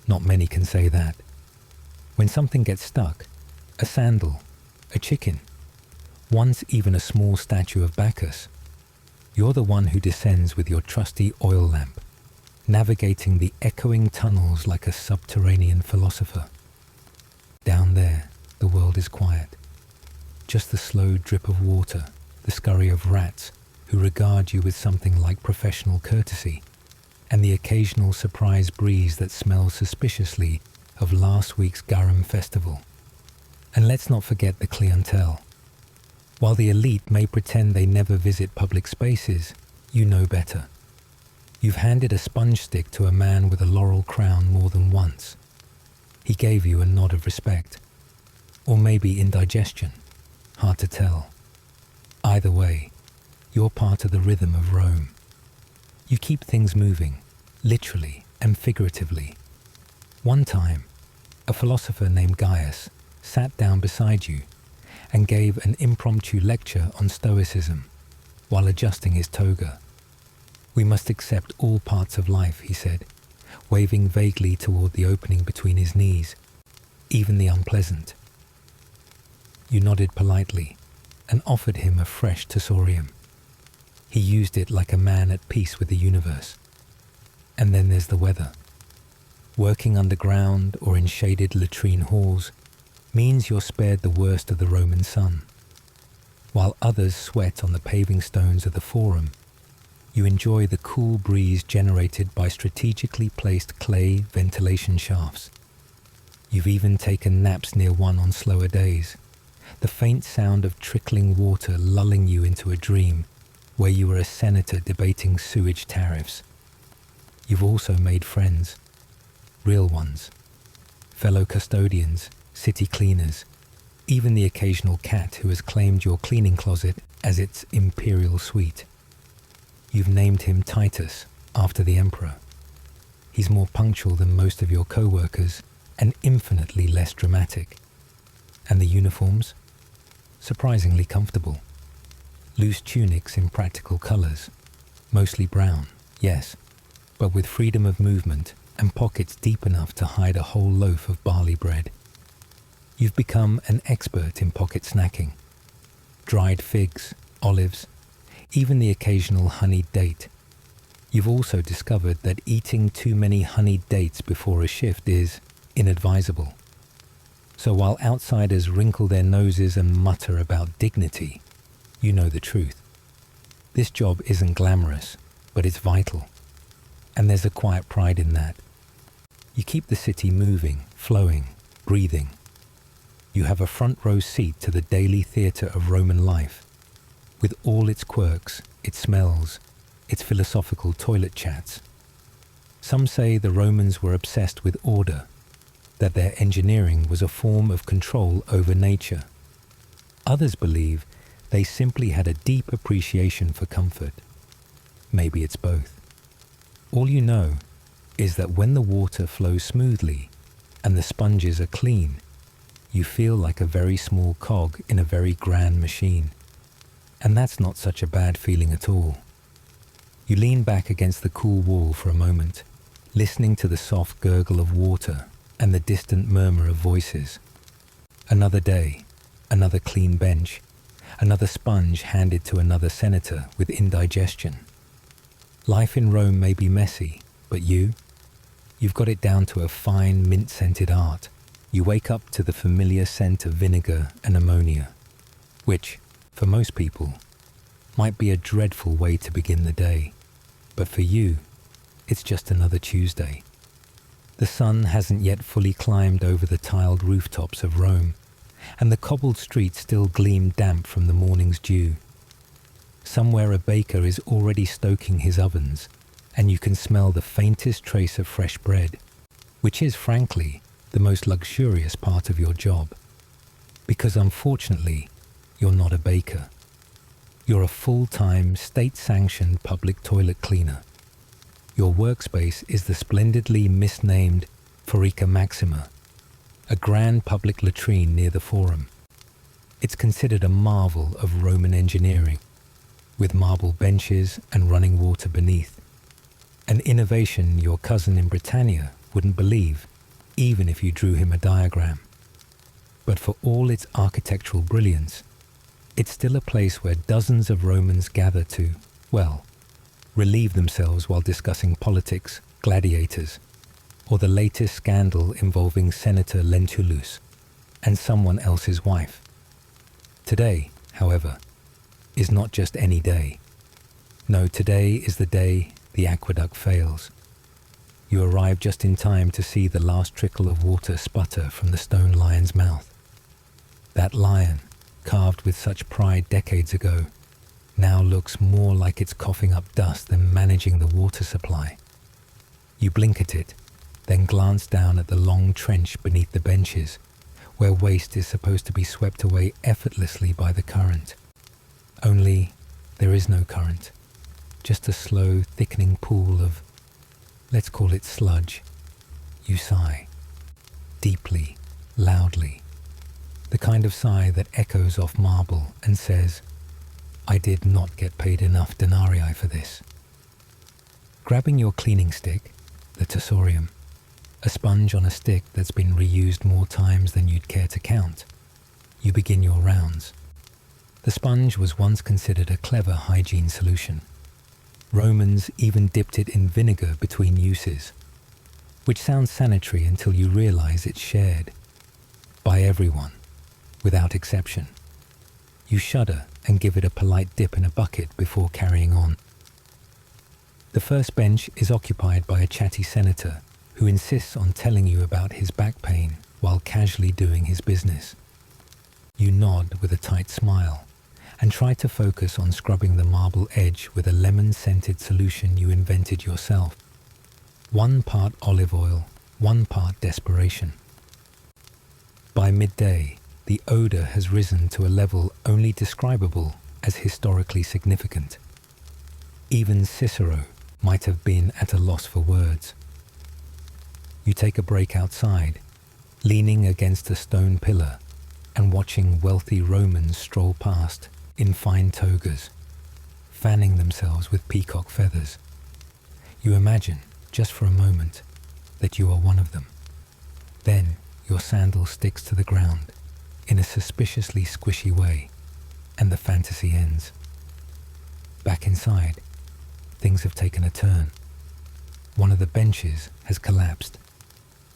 Not many can say that. When something gets stuck, a sandal, a chicken, once even a small statue of Bacchus, you're the one who descends with your trusty oil lamp, navigating the echoing tunnels like a subterranean philosopher. Down there, the world is quiet. Just the slow drip of water, the scurry of rats who regard you with something like professional courtesy, and the occasional surprise breeze that smells suspiciously of last week's garum festival. And let's not forget the clientele. While the elite may pretend they never visit public spaces, you know better. You've handed a sponge stick to a man with a laurel crown more than once. He gave you a nod of respect. Or maybe indigestion. Hard to tell. Either way, you're part of the rhythm of Rome. You keep things moving, literally and figuratively. One time, a philosopher named Gaius sat down beside you and gave an impromptu lecture on Stoicism while adjusting his toga. We must accept all parts of life, he said, waving vaguely toward the opening between his knees, even the unpleasant. You nodded politely and offered him a fresh tersorium. He used it like a man at peace with the universe. And then there's the weather. Working underground or in shaded latrine halls means you're spared the worst of the Roman sun. While others sweat on the paving stones of the Forum You enjoy the cool breeze generated by strategically placed clay ventilation shafts. You've even taken naps near one on slower days, the faint sound of trickling water lulling you into a dream where you were a senator debating sewage tariffs. You've also made friends, real ones, fellow custodians, city cleaners, even the occasional cat who has claimed your cleaning closet as its imperial suite. You've named him Titus, after the emperor. He's more punctual than most of your co-workers and infinitely less dramatic. And the uniforms? Surprisingly comfortable. Loose tunics in practical colors, mostly brown, yes, but with freedom of movement and pockets deep enough to hide a whole loaf of barley bread. You've become an expert in pocket snacking. Dried figs, olives, even the occasional honeyed date. You've also discovered that eating too many honeyed dates before a shift is inadvisable. So while outsiders wrinkle their noses and mutter about dignity, you know the truth. This job isn't glamorous, but it's vital. And there's a quiet pride in that. You keep the city moving, flowing, breathing. You have a front row seat to the daily theatre of Roman life, with all its quirks, its smells, its philosophical toilet chats. Some say the Romans were obsessed with order, that their engineering was a form of control over nature. Others believe they simply had a deep appreciation for comfort. Maybe it's both. All you know is that when the water flows smoothly and the sponges are clean, you feel like a very small cog in a very grand machine. And that's not such a bad feeling at all. You lean back against the cool wall for a moment, listening to the soft gurgle of water and the distant murmur of voices. Another day, another clean bench, another sponge handed to another senator with indigestion. Life in Rome may be messy, but you've got it down to a fine mint-scented art. You wake up to the familiar scent of vinegar and ammonia, which, for most people, might be a dreadful way to begin the day. But for you, it's just another Tuesday. The sun hasn't yet fully climbed over the tiled rooftops of Rome, and the cobbled streets still gleam damp from the morning's dew. Somewhere a baker is already stoking his ovens, and you can smell the faintest trace of fresh bread, which is, frankly, the most luxurious part of your job. Because unfortunately, you're not a baker. You're a full-time, state-sanctioned public toilet cleaner. Your workspace is the splendidly misnamed Cloaca Maxima, a grand public latrine near the Forum. It's considered a marvel of Roman engineering, with marble benches and running water beneath. An innovation your cousin in Britannia wouldn't believe, even if you drew him a diagram. But for all its architectural brilliance, it's still a place where dozens of Romans gather to, well, relieve themselves while discussing politics, gladiators, or the latest scandal involving Senator Lentulus and someone else's wife. Today, however, is not just any day. No, today is the day the aqueduct fails. You arrive just in time to see the last trickle of water sputter from the stone lion's mouth. That lion, carved with such pride decades ago, now looks more like it's coughing up dust than managing the water supply. You blink at it, then glance down at the long trench beneath the benches, where waste is supposed to be swept away effortlessly by the current. Only there is no current, just a slow, thickening pool of, let's call it sludge. You sigh, deeply, loudly, the kind of sigh that echoes off marble and says, I did not get paid enough denarii for this. Grabbing your cleaning stick, the tersorium, a sponge on a stick that's been reused more times than you'd care to count, you begin your rounds. The sponge was once considered a clever hygiene solution. Romans even dipped it in vinegar between uses, which sounds sanitary until you realize it's shared by everyone, without exception. You shudder and give it a polite dip in a bucket before carrying on. The first bench is occupied by a chatty senator who insists on telling you about his back pain while casually doing his business. You nod with a tight smile and try to focus on scrubbing the marble edge with a lemon-scented solution you invented yourself. 1 part olive oil, 1 part desperation. By midday, the odor has risen to a level only describable as historically significant. Even Cicero might have been at a loss for words. You take a break outside, leaning against a stone pillar and watching wealthy Romans stroll past in fine togas, fanning themselves with peacock feathers. You imagine, just for a moment, that you are one of them. Then your sandal sticks to the ground in a suspiciously squishy way, and the fantasy ends. Back inside, things have taken a turn. One of the benches has collapsed.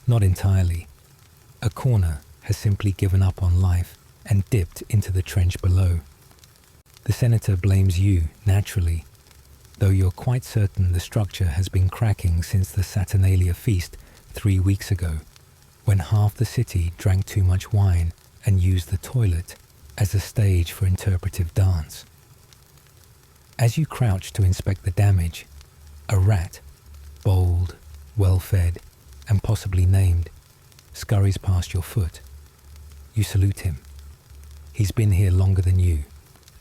Not entirely. A corner has simply given up on life and dipped into the trench below. The senator blames you, naturally, though you're quite certain the structure has been cracking since the Saturnalia feast 3 weeks ago, when half the city drank too much wine and used the toilet as a stage for interpretive dance. As you crouch to inspect the damage, a rat, bold, well-fed, and possibly named, scurries past your foot. You salute him. He's been here longer than you,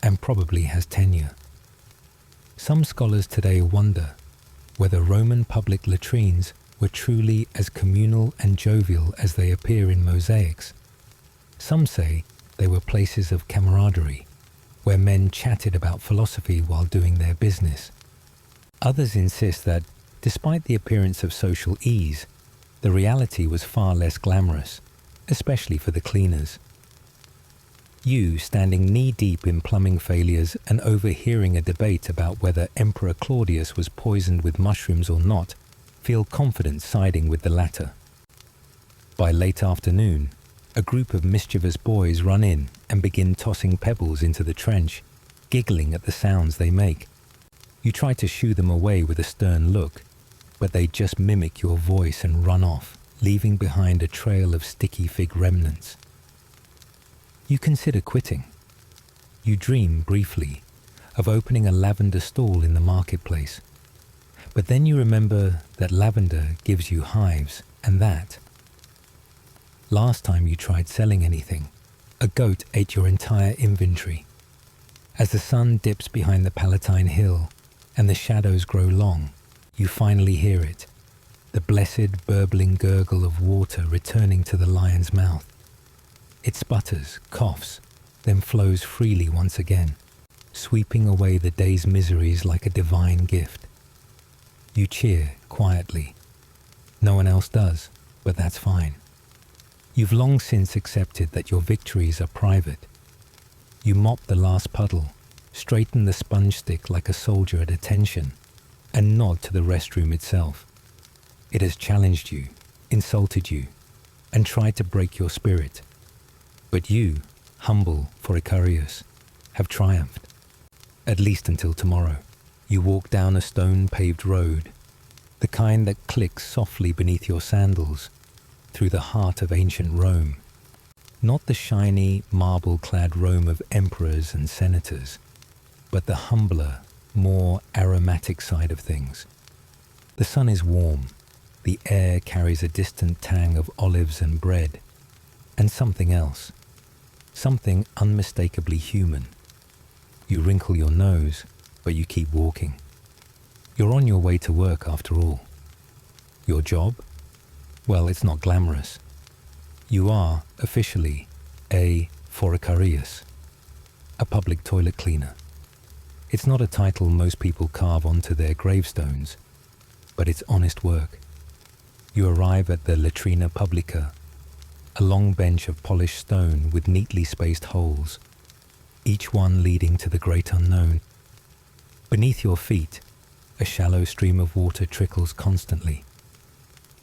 and probably has tenure. Some scholars today wonder whether Roman public latrines were truly as communal and jovial as they appear in mosaics. Some say they were places of camaraderie, where men chatted about philosophy while doing their business. Others insist that, despite the appearance of social ease, the reality was far less glamorous, especially for the cleaners. You, standing knee-deep in plumbing failures and overhearing a debate about whether Emperor Claudius was poisoned with mushrooms or not, feel confident siding with the latter. By late afternoon, a group of mischievous boys run in and begin tossing pebbles into the trench, giggling at the sounds they make. You try to shoo them away with a stern look, but they just mimic your voice and run off, leaving behind a trail of sticky fig remnants. You consider quitting. You dream briefly of opening a lavender stall in the marketplace. But then you remember that lavender gives you hives, and that, last time you tried selling anything, a goat ate your entire inventory. As the sun dips behind the Palatine Hill and the shadows grow long, you finally hear it, the blessed burbling gurgle of water returning to the lion's mouth. It sputters, coughs, then flows freely once again, sweeping away the day's miseries like a divine gift. You cheer quietly. No one else does, but that's fine. You've long since accepted that your victories are private. You mop the last puddle, straighten the sponge stick like a soldier at attention, and nod to the restroom itself. It has challenged you, insulted you, and tried to break your spirit. But you, humble for Icarius, have triumphed. At least until tomorrow. You walk down a stone-paved road, the kind that clicks softly beneath your sandals, through the heart of ancient Rome. Not the shiny, marble-clad Rome of emperors and senators, but the humbler, more aromatic side of things. The sun is warm, the air carries a distant tang of olives and bread, and something else. Something unmistakably human. You wrinkle your nose, but you keep walking. You're on your way to work after all. Your job? Well, it's not glamorous. You are, officially, a foricarius, a public toilet cleaner. It's not a title most people carve onto their gravestones, but it's honest work. You arrive at the latrina publica, a long bench of polished stone with neatly spaced holes, each one leading to the great unknown. Beneath your feet, a shallow stream of water trickles constantly,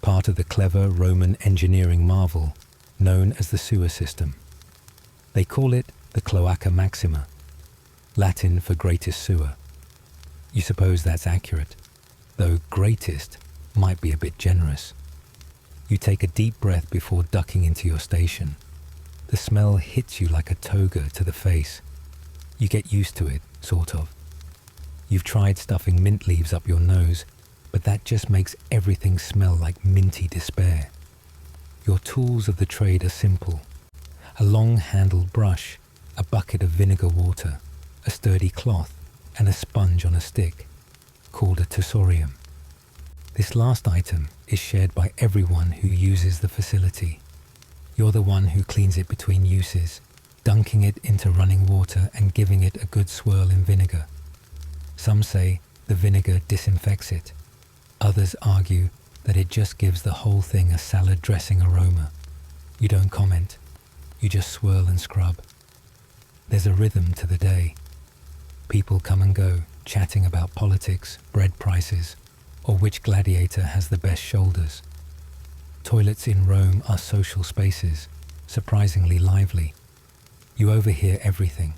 part of the clever Roman engineering marvel known as the sewer system. They call it the Cloaca Maxima, Latin for greatest sewer. You suppose that's accurate. though greatest might be a bit generous. You take a deep breath before ducking into your station. The smell hits you like a toga to the face. You get used to it, sort of. You've tried stuffing mint leaves up your nose, but that just makes everything smell like minty despair. Your tools of the trade are simple. A long-handled brush, a bucket of vinegar water, a sturdy cloth, and a sponge on a stick, called a tersorium. This last item is shared by everyone who uses the facility. You're the one who cleans it between uses, dunking it into running water and giving it a good swirl in vinegar. Some say the vinegar disinfects it. Others argue that it just gives the whole thing a salad dressing aroma. You don't comment. You just swirl and scrub. There's a rhythm to the day. People come and go, chatting about politics, bread prices, or which gladiator has the best shoulders. Toilets in Rome are social spaces, surprisingly lively. You overhear everything: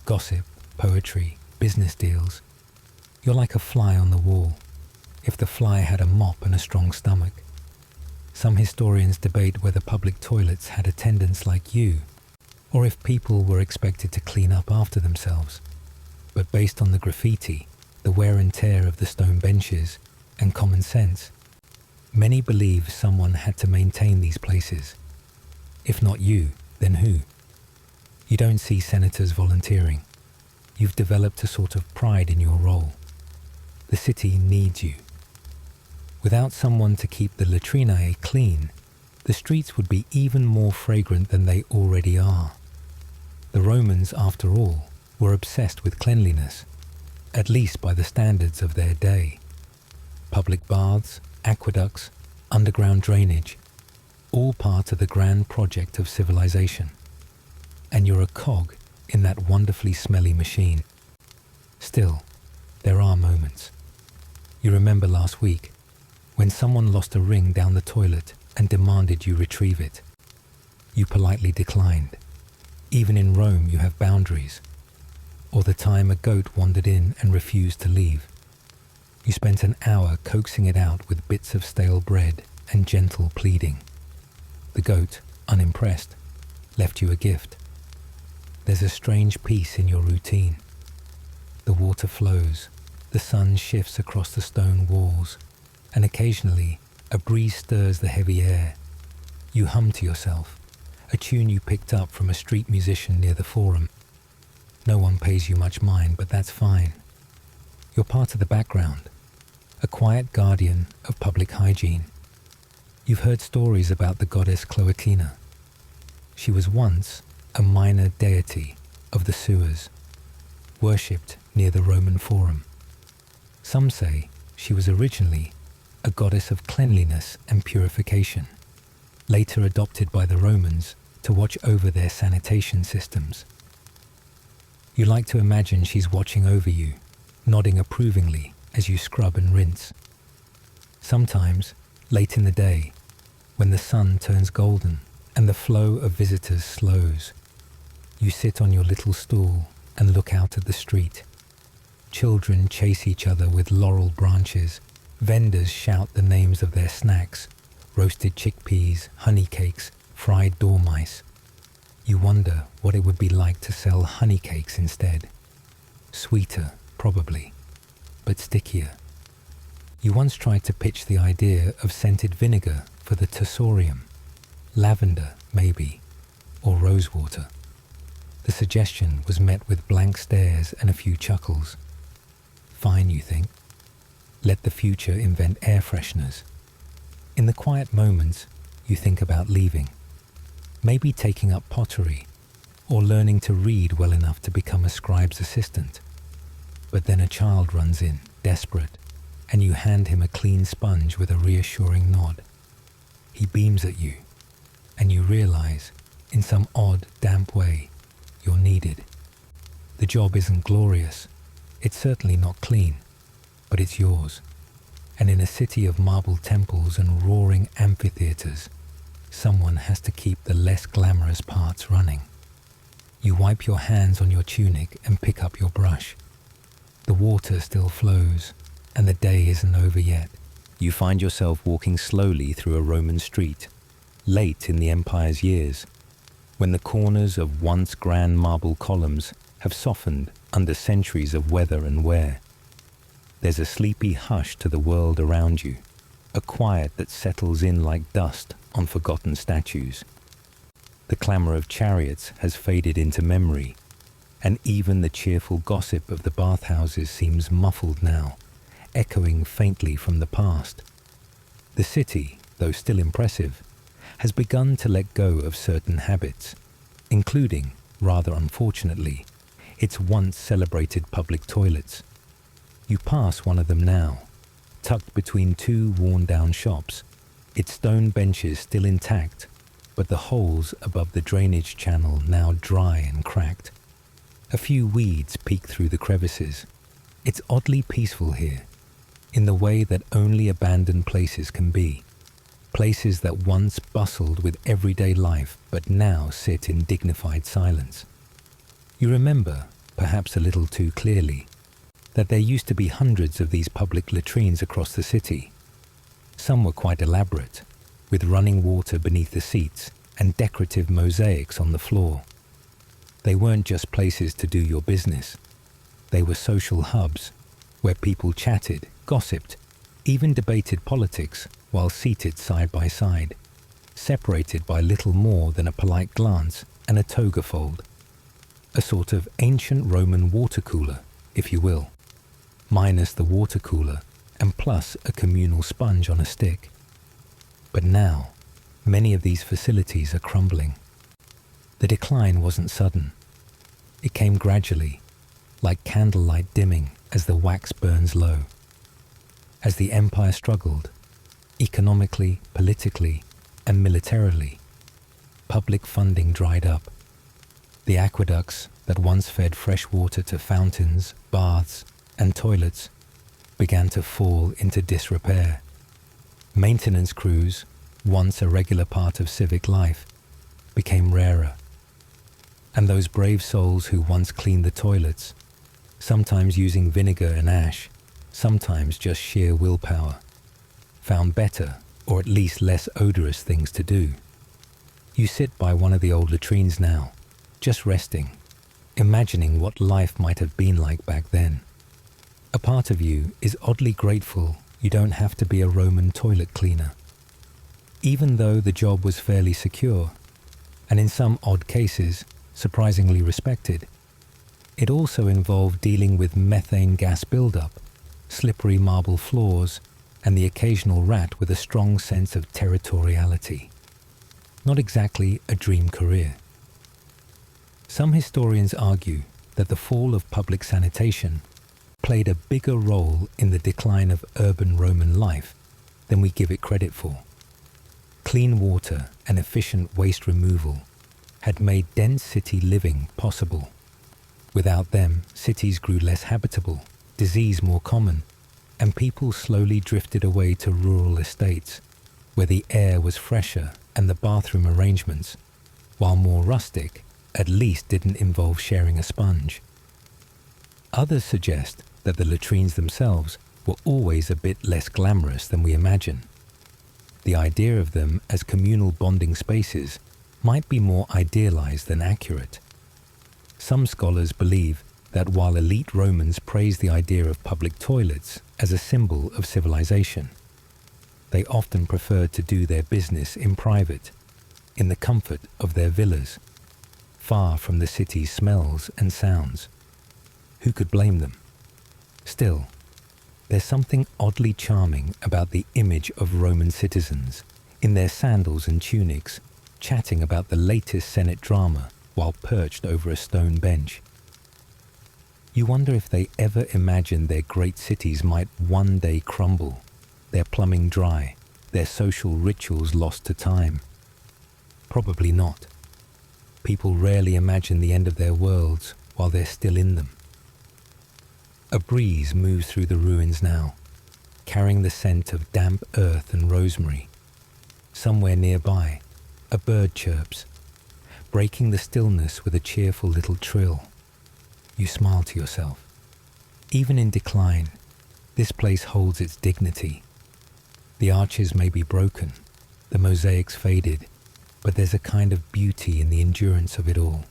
gossip, poetry, business deals. You're like a fly on the wall, if the fly had a mop and a strong stomach. Some historians debate whether public toilets had attendants like you, or if people were expected to clean up after themselves. But based on the graffiti, the wear and tear of the stone benches, and common sense, many believe someone had to maintain these places. If not you, then who? You don't see senators volunteering. You've developed a sort of pride in your role. The city needs you. Without someone to keep the latrines clean, the streets would be even more fragrant than they already are. The Romans, after all, were obsessed with cleanliness, at least by the standards of their day. Public baths, aqueducts, underground drainage, all part of the grand project of civilization. And you're a cog in that wonderfully smelly machine. Still, there are moments. You remember last week, when someone lost a ring down the toilet and demanded you retrieve it. You politely declined. Even in Rome you have boundaries. Or the time a goat wandered in and refused to leave. You spent an hour coaxing it out with bits of stale bread and gentle pleading. The goat, unimpressed, left you a gift. There's a strange peace in your routine. The water flows, the sun shifts across the stone walls, and occasionally a breeze stirs the heavy air. You hum to yourself, a tune you picked up from a street musician near the Forum. No one pays you much mind, but that's fine. You're part of the background, a quiet guardian of public hygiene. You've heard stories about the goddess Cloaca. She was once a minor deity of the sewers, worshipped near the Roman Forum. Some say she was originally a goddess of cleanliness and purification, later adopted by the Romans to watch over their sanitation systems. You like to imagine she's watching over you, nodding approvingly as you scrub and rinse. Sometimes, late in the day, when the sun turns golden and the flow of visitors slows, you sit on your little stool and look out at the street. Children chase each other with laurel branches. Vendors shout the names of their snacks: roasted chickpeas, honey cakes, fried dormice. You wonder what it would be like to sell honey cakes instead. Sweeter, probably, but stickier. You once tried to pitch the idea of scented vinegar for the tersorium. Lavender, maybe, or rosewater. The suggestion was met with blank stares and a few chuckles. Fine, you think. Let the future invent air fresheners. In the quiet moments, you think about leaving. Maybe taking up pottery, or learning to read well enough to become a scribe's assistant. But then a child runs in, desperate, and you hand him a clean sponge with a reassuring nod. He beams at you, and you realize, in some odd, damp way, you're needed. The job isn't glorious. It's certainly not clean, but it's yours. And in a city of marble temples and roaring amphitheaters, someone has to keep the less glamorous parts running. You wipe your hands on your tunic and pick up your brush. The water still flows, and the day isn't over yet. You find yourself walking slowly through a Roman street, late in the empire's years, when the corners of once grand marble columns have softened under centuries of weather and wear. There's a sleepy hush to the world around you, a quiet that settles in like dust on forgotten statues. The clamour of chariots has faded into memory, and even the cheerful gossip of the bathhouses seems muffled now, echoing faintly from the past. The city, though still impressive, has begun to let go of certain habits, including, rather unfortunately, its once celebrated public toilets. You pass one of them now, tucked between two worn-down shops, its stone benches still intact, but the holes above the drainage channel now dry and cracked. A few weeds peek through the crevices. It's oddly peaceful here, in the way that only abandoned places can be. Places that once bustled with everyday life but now sit in dignified silence. You remember, perhaps a little too clearly, that there used to be hundreds of these public latrines across the city. Some were quite elaborate, with running water beneath the seats and decorative mosaics on the floor. They weren't just places to do your business. They were social hubs, where people chatted, gossiped, even debated politics while seated side by side, separated by little more than a polite glance and a toga fold. A sort of ancient Roman water cooler, if you will, minus the water cooler and plus a communal sponge on a stick. But now, many of these facilities are crumbling. The decline wasn't sudden. It came gradually, like candlelight dimming as the wax burns low. As the empire struggled, economically, politically, and militarily, public funding dried up. The aqueducts that once fed fresh water to fountains, baths, and toilets began to fall into disrepair. Maintenance crews, once a regular part of civic life, became rarer. And those brave souls who once cleaned the toilets, sometimes using vinegar and ash, sometimes just sheer willpower, found better, or at least less odorous things to do. You sit by one of the old latrines now, just resting, imagining what life might have been like back then. A part of you is oddly grateful you don't have to be a Roman toilet cleaner. Even though the job was fairly secure, and in some odd cases, surprisingly respected, it also involved dealing with methane gas buildup, slippery marble floors, and the occasional rat with a strong sense of territoriality. Not exactly a dream career. Some historians argue that the fall of public sanitation played a bigger role in the decline of urban Roman life than we give it credit for. Clean water and efficient waste removal had made dense city living possible. Without them, cities grew less habitable, disease more common, and people slowly drifted away to rural estates, where the air was fresher and the bathroom arrangements, while more rustic, at least didn't involve sharing a sponge. Others suggest that the latrines themselves were always a bit less glamorous than we imagine. The idea of them as communal bonding spaces might be more idealized than accurate. Some scholars believe that while elite Romans praised the idea of public toilets as a symbol of civilization, they often preferred to do their business in private, in the comfort of their villas, far from the city's smells and sounds. Who could blame them? Still, there's something oddly charming about the image of Roman citizens in their sandals and tunics, chatting about the latest Senate drama while perched over a stone bench. You wonder if they ever imagined their great cities might one day crumble, their plumbing dry, their social rituals lost to time. Probably not. People rarely imagine the end of their worlds while they're still in them. A breeze moves through the ruins now, carrying the scent of damp earth and rosemary. Somewhere nearby, a bird chirps, breaking the stillness with a cheerful little trill. You smile to yourself. Even in decline, This place holds its dignity. The arches may be broken, the mosaics faded, but there's a kind of beauty in the endurance of it all.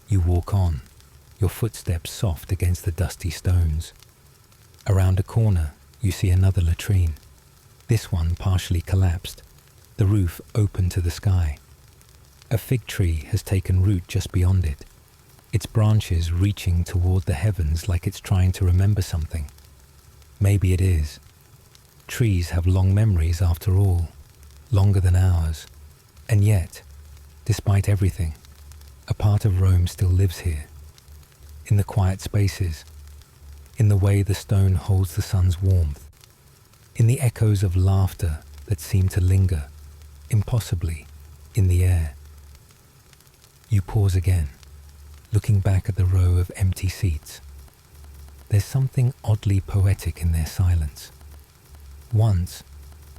You walk on, your footsteps soft against the dusty stones. Around a corner, you see another latrine, this one partially collapsed, the roof open to the sky. A fig tree has taken root just beyond it, its branches reaching toward the heavens like it's trying to remember something. Maybe it is. Trees have long memories after all, longer than ours. And yet, despite everything, a part of Rome still lives here. In the quiet spaces, in the way the stone holds the sun's warmth, in the echoes of laughter that seem to linger, impossibly, in the air. You pause again, looking back at the row of empty seats. There's something oddly poetic in their silence. Once,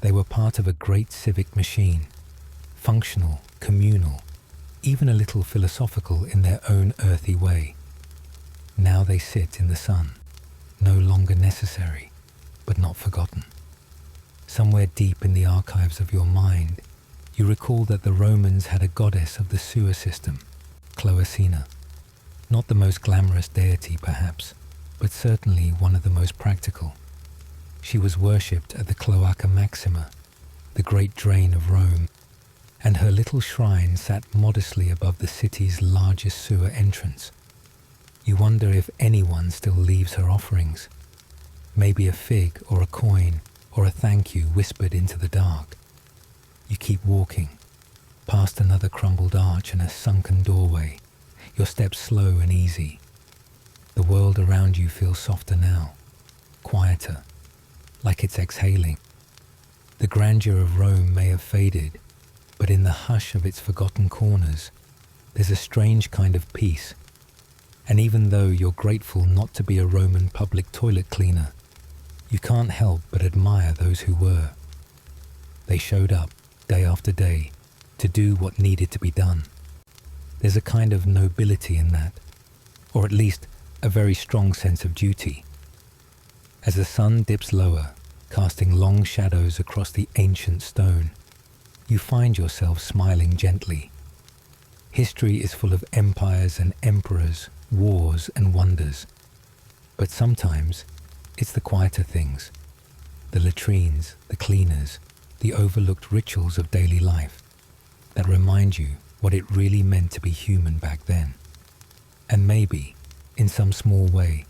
they were part of a great civic machine, functional, communal, even a little philosophical in their own earthy way. Now they sit in the sun, no longer necessary, but not forgotten. Somewhere deep in the archives of your mind, you recall that the Romans had a goddess of the sewer system, Cloacina. Not the most glamorous deity, perhaps, but certainly one of the most practical. She was worshipped at the Cloaca Maxima, the great drain of Rome, and her little shrine sat modestly above the city's largest sewer entrance. You wonder if anyone still leaves her offerings. Maybe a fig or a coin or a thank you whispered into the dark. You keep walking, past another crumbled arch and a sunken doorway, your steps slow and easy. The world around you feels softer now, quieter, like it's exhaling. The grandeur of Rome may have faded, but in the hush of its forgotten corners, there's a strange kind of peace. And even though you're grateful not to be a Roman public toilet cleaner, you can't help but admire those who were. They showed up, day after day, to do what needed to be done. There's a kind of nobility in that, or at least a very strong sense of duty. As the sun dips lower, casting long shadows across the ancient stone, you find yourself smiling gently. History is full of empires and emperors, wars and wonders. But sometimes it's the quieter things, the latrines, the cleaners, the overlooked rituals of daily life that remind you what it really meant to be human back then. And maybe, in some small way,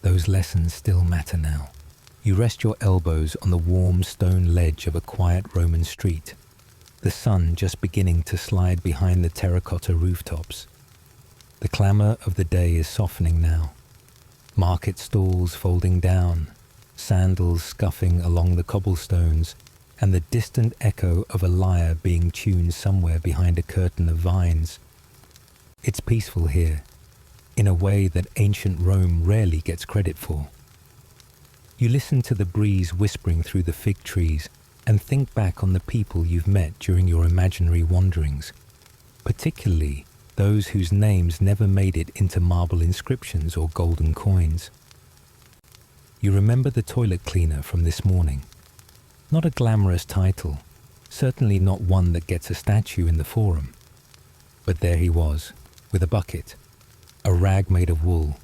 those lessons still matter now. You rest your elbows on the warm stone ledge of a quiet Roman street, the sun just beginning to slide behind the terracotta rooftops. The clamour of the day is softening now. Market stalls folding down, sandals scuffing along the cobblestones, and the distant echo of a lyre being tuned somewhere behind a curtain of vines. It's peaceful here, in a way that ancient Rome rarely gets credit for. You listen to the breeze whispering through the fig trees and think back on the people you've met during your imaginary wanderings, particularly those whose names never made it into marble inscriptions or golden coins. You remember the toilet cleaner from this morning. Not a glamorous title, certainly not one that gets a statue in the forum. But there he was, with a bucket, a rag made of wool,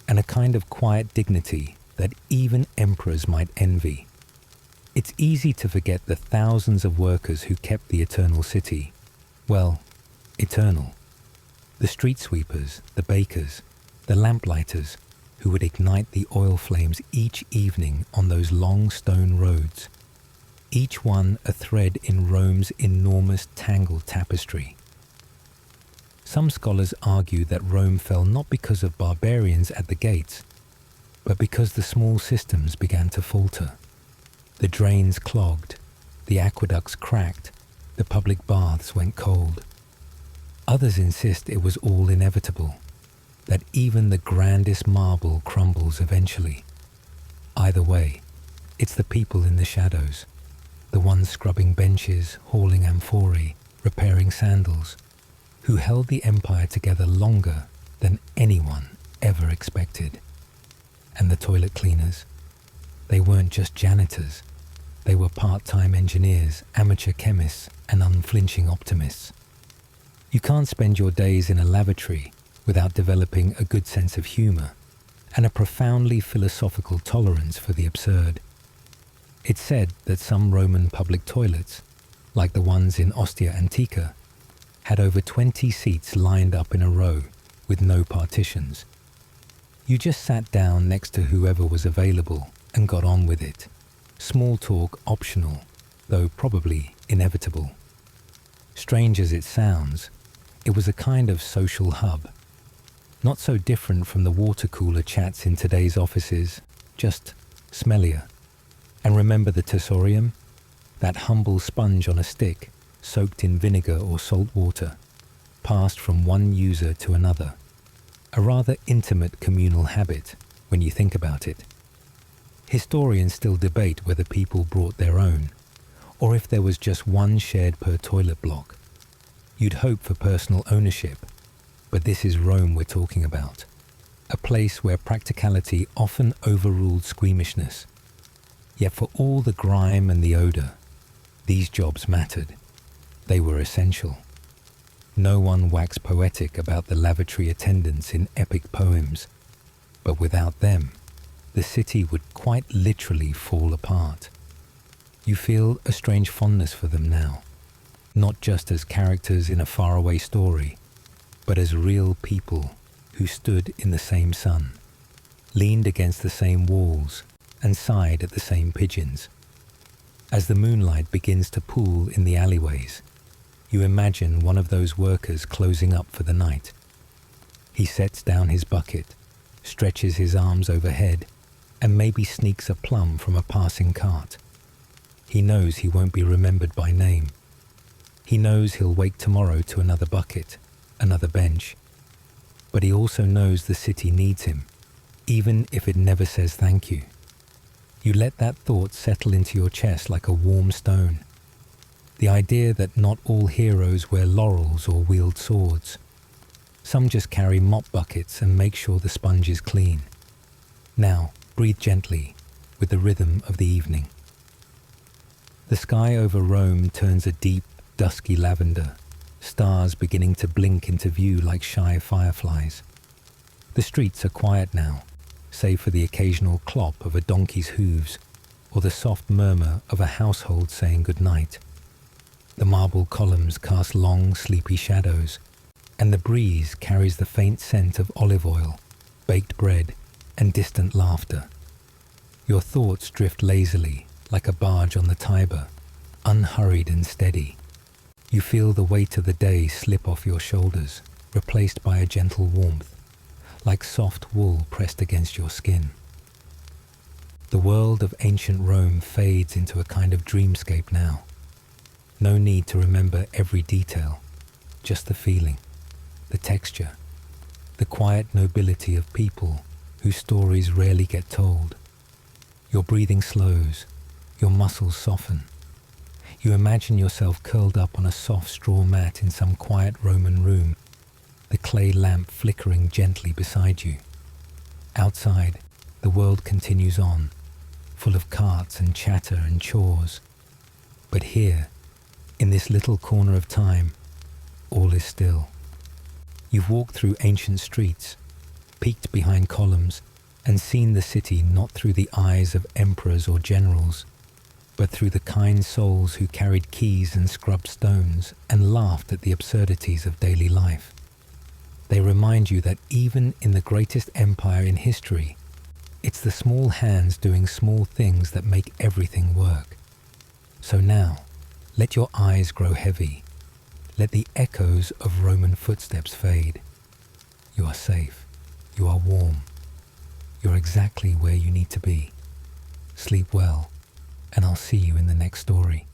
and a kind of quiet dignity that even emperors might envy. It's easy to forget the thousands of workers who kept the eternal city, well, eternal. The street sweepers, the bakers, the lamplighters, who would ignite the oil flames each evening on those long stone roads, each one a thread in Rome's enormous tangled tapestry. Some scholars argue that Rome fell not because of barbarians at the gates, but because the small systems began to falter. The drains clogged, the aqueducts cracked, the public baths went cold. Others insist it was all inevitable, that even the grandest marble crumbles eventually. Either way, it's the people in the shadows, the ones scrubbing benches, hauling amphorae, repairing sandals, who held the empire together longer than anyone ever expected. And the toilet cleaners, They weren't just janitors. They were part-time engineers, amateur chemists, and unflinching optimists. You can't spend your days in a lavatory without developing a good sense of humor and a profoundly philosophical tolerance for the absurd. It's said that some Roman public toilets, like the ones in Ostia Antica, had over 20 seats lined up in a row with no partitions. You just sat down next to whoever was available and got on with it. Small talk optional, though probably inevitable. Strange as it sounds, it was a kind of social hub. Not so different from the water cooler chats in today's offices, just smellier. And remember the tersorium? That humble sponge on a stick, soaked in vinegar or salt water, passed from one user to another. A rather intimate communal habit, when you think about it. Historians still debate whether people brought their own, or if there was just one shared per toilet block. You'd hope for personal ownership, but this is Rome we're talking about. A place where practicality often overruled squeamishness. Yet for all the grime and the odor, these jobs mattered. They were essential. No one waxed poetic about the lavatory attendants in epic poems, but without them, the city would quite literally fall apart. You feel a strange fondness for them now, not just as characters in a faraway story, but as real people who stood in the same sun, leaned against the same walls, and sighed at the same pigeons. As the moonlight begins to pool in the alleyways, you imagine one of those workers closing up for the night. He sets down his bucket, stretches his arms overhead, and maybe sneaks a plum from a passing cart. He knows he won't be remembered by name. He knows he'll wake tomorrow to another bucket, another bench. But he also knows the city needs him, even if it never says thank you. You let that thought settle into your chest like a warm stone. The idea that not all heroes wear laurels or wield swords. Some just carry mop buckets and make sure the sponge is clean. Now, breathe gently with the rhythm of the evening. The sky over Rome turns a deep, dusky lavender, stars beginning to blink into view like shy fireflies. The streets are quiet now, save for the occasional clop of a donkey's hooves or the soft murmur of a household saying goodnight. The marble columns cast long, sleepy shadows, and the breeze carries the faint scent of olive oil, baked bread, and distant laughter. Your thoughts drift lazily, like a barge on the Tiber, unhurried and steady. You feel the weight of the day slip off your shoulders, replaced by a gentle warmth, like soft wool pressed against your skin. The world of ancient Rome fades into a kind of dreamscape now. No need to remember every detail, just the feeling, the texture, the quiet nobility of people whose stories rarely get told. Your breathing slows, your muscles soften. You imagine yourself curled up on a soft straw mat in some quiet Roman room, the clay lamp flickering gently beside you. Outside, the world continues on, full of carts and chatter and chores. But here, in this little corner of time, all is still. You've walked through ancient streets, peeked behind columns, and seen the city not through the eyes of emperors or generals, but through the kind souls who carried keys and scrubbed stones and laughed at the absurdities of daily life. They remind you that even in the greatest empire in history, it's the small hands doing small things that make everything work. So now, let your eyes grow heavy. Let the echoes of Roman footsteps fade. You are safe. You are warm. You're exactly where you need to be. Sleep well, and I'll see you in the next story.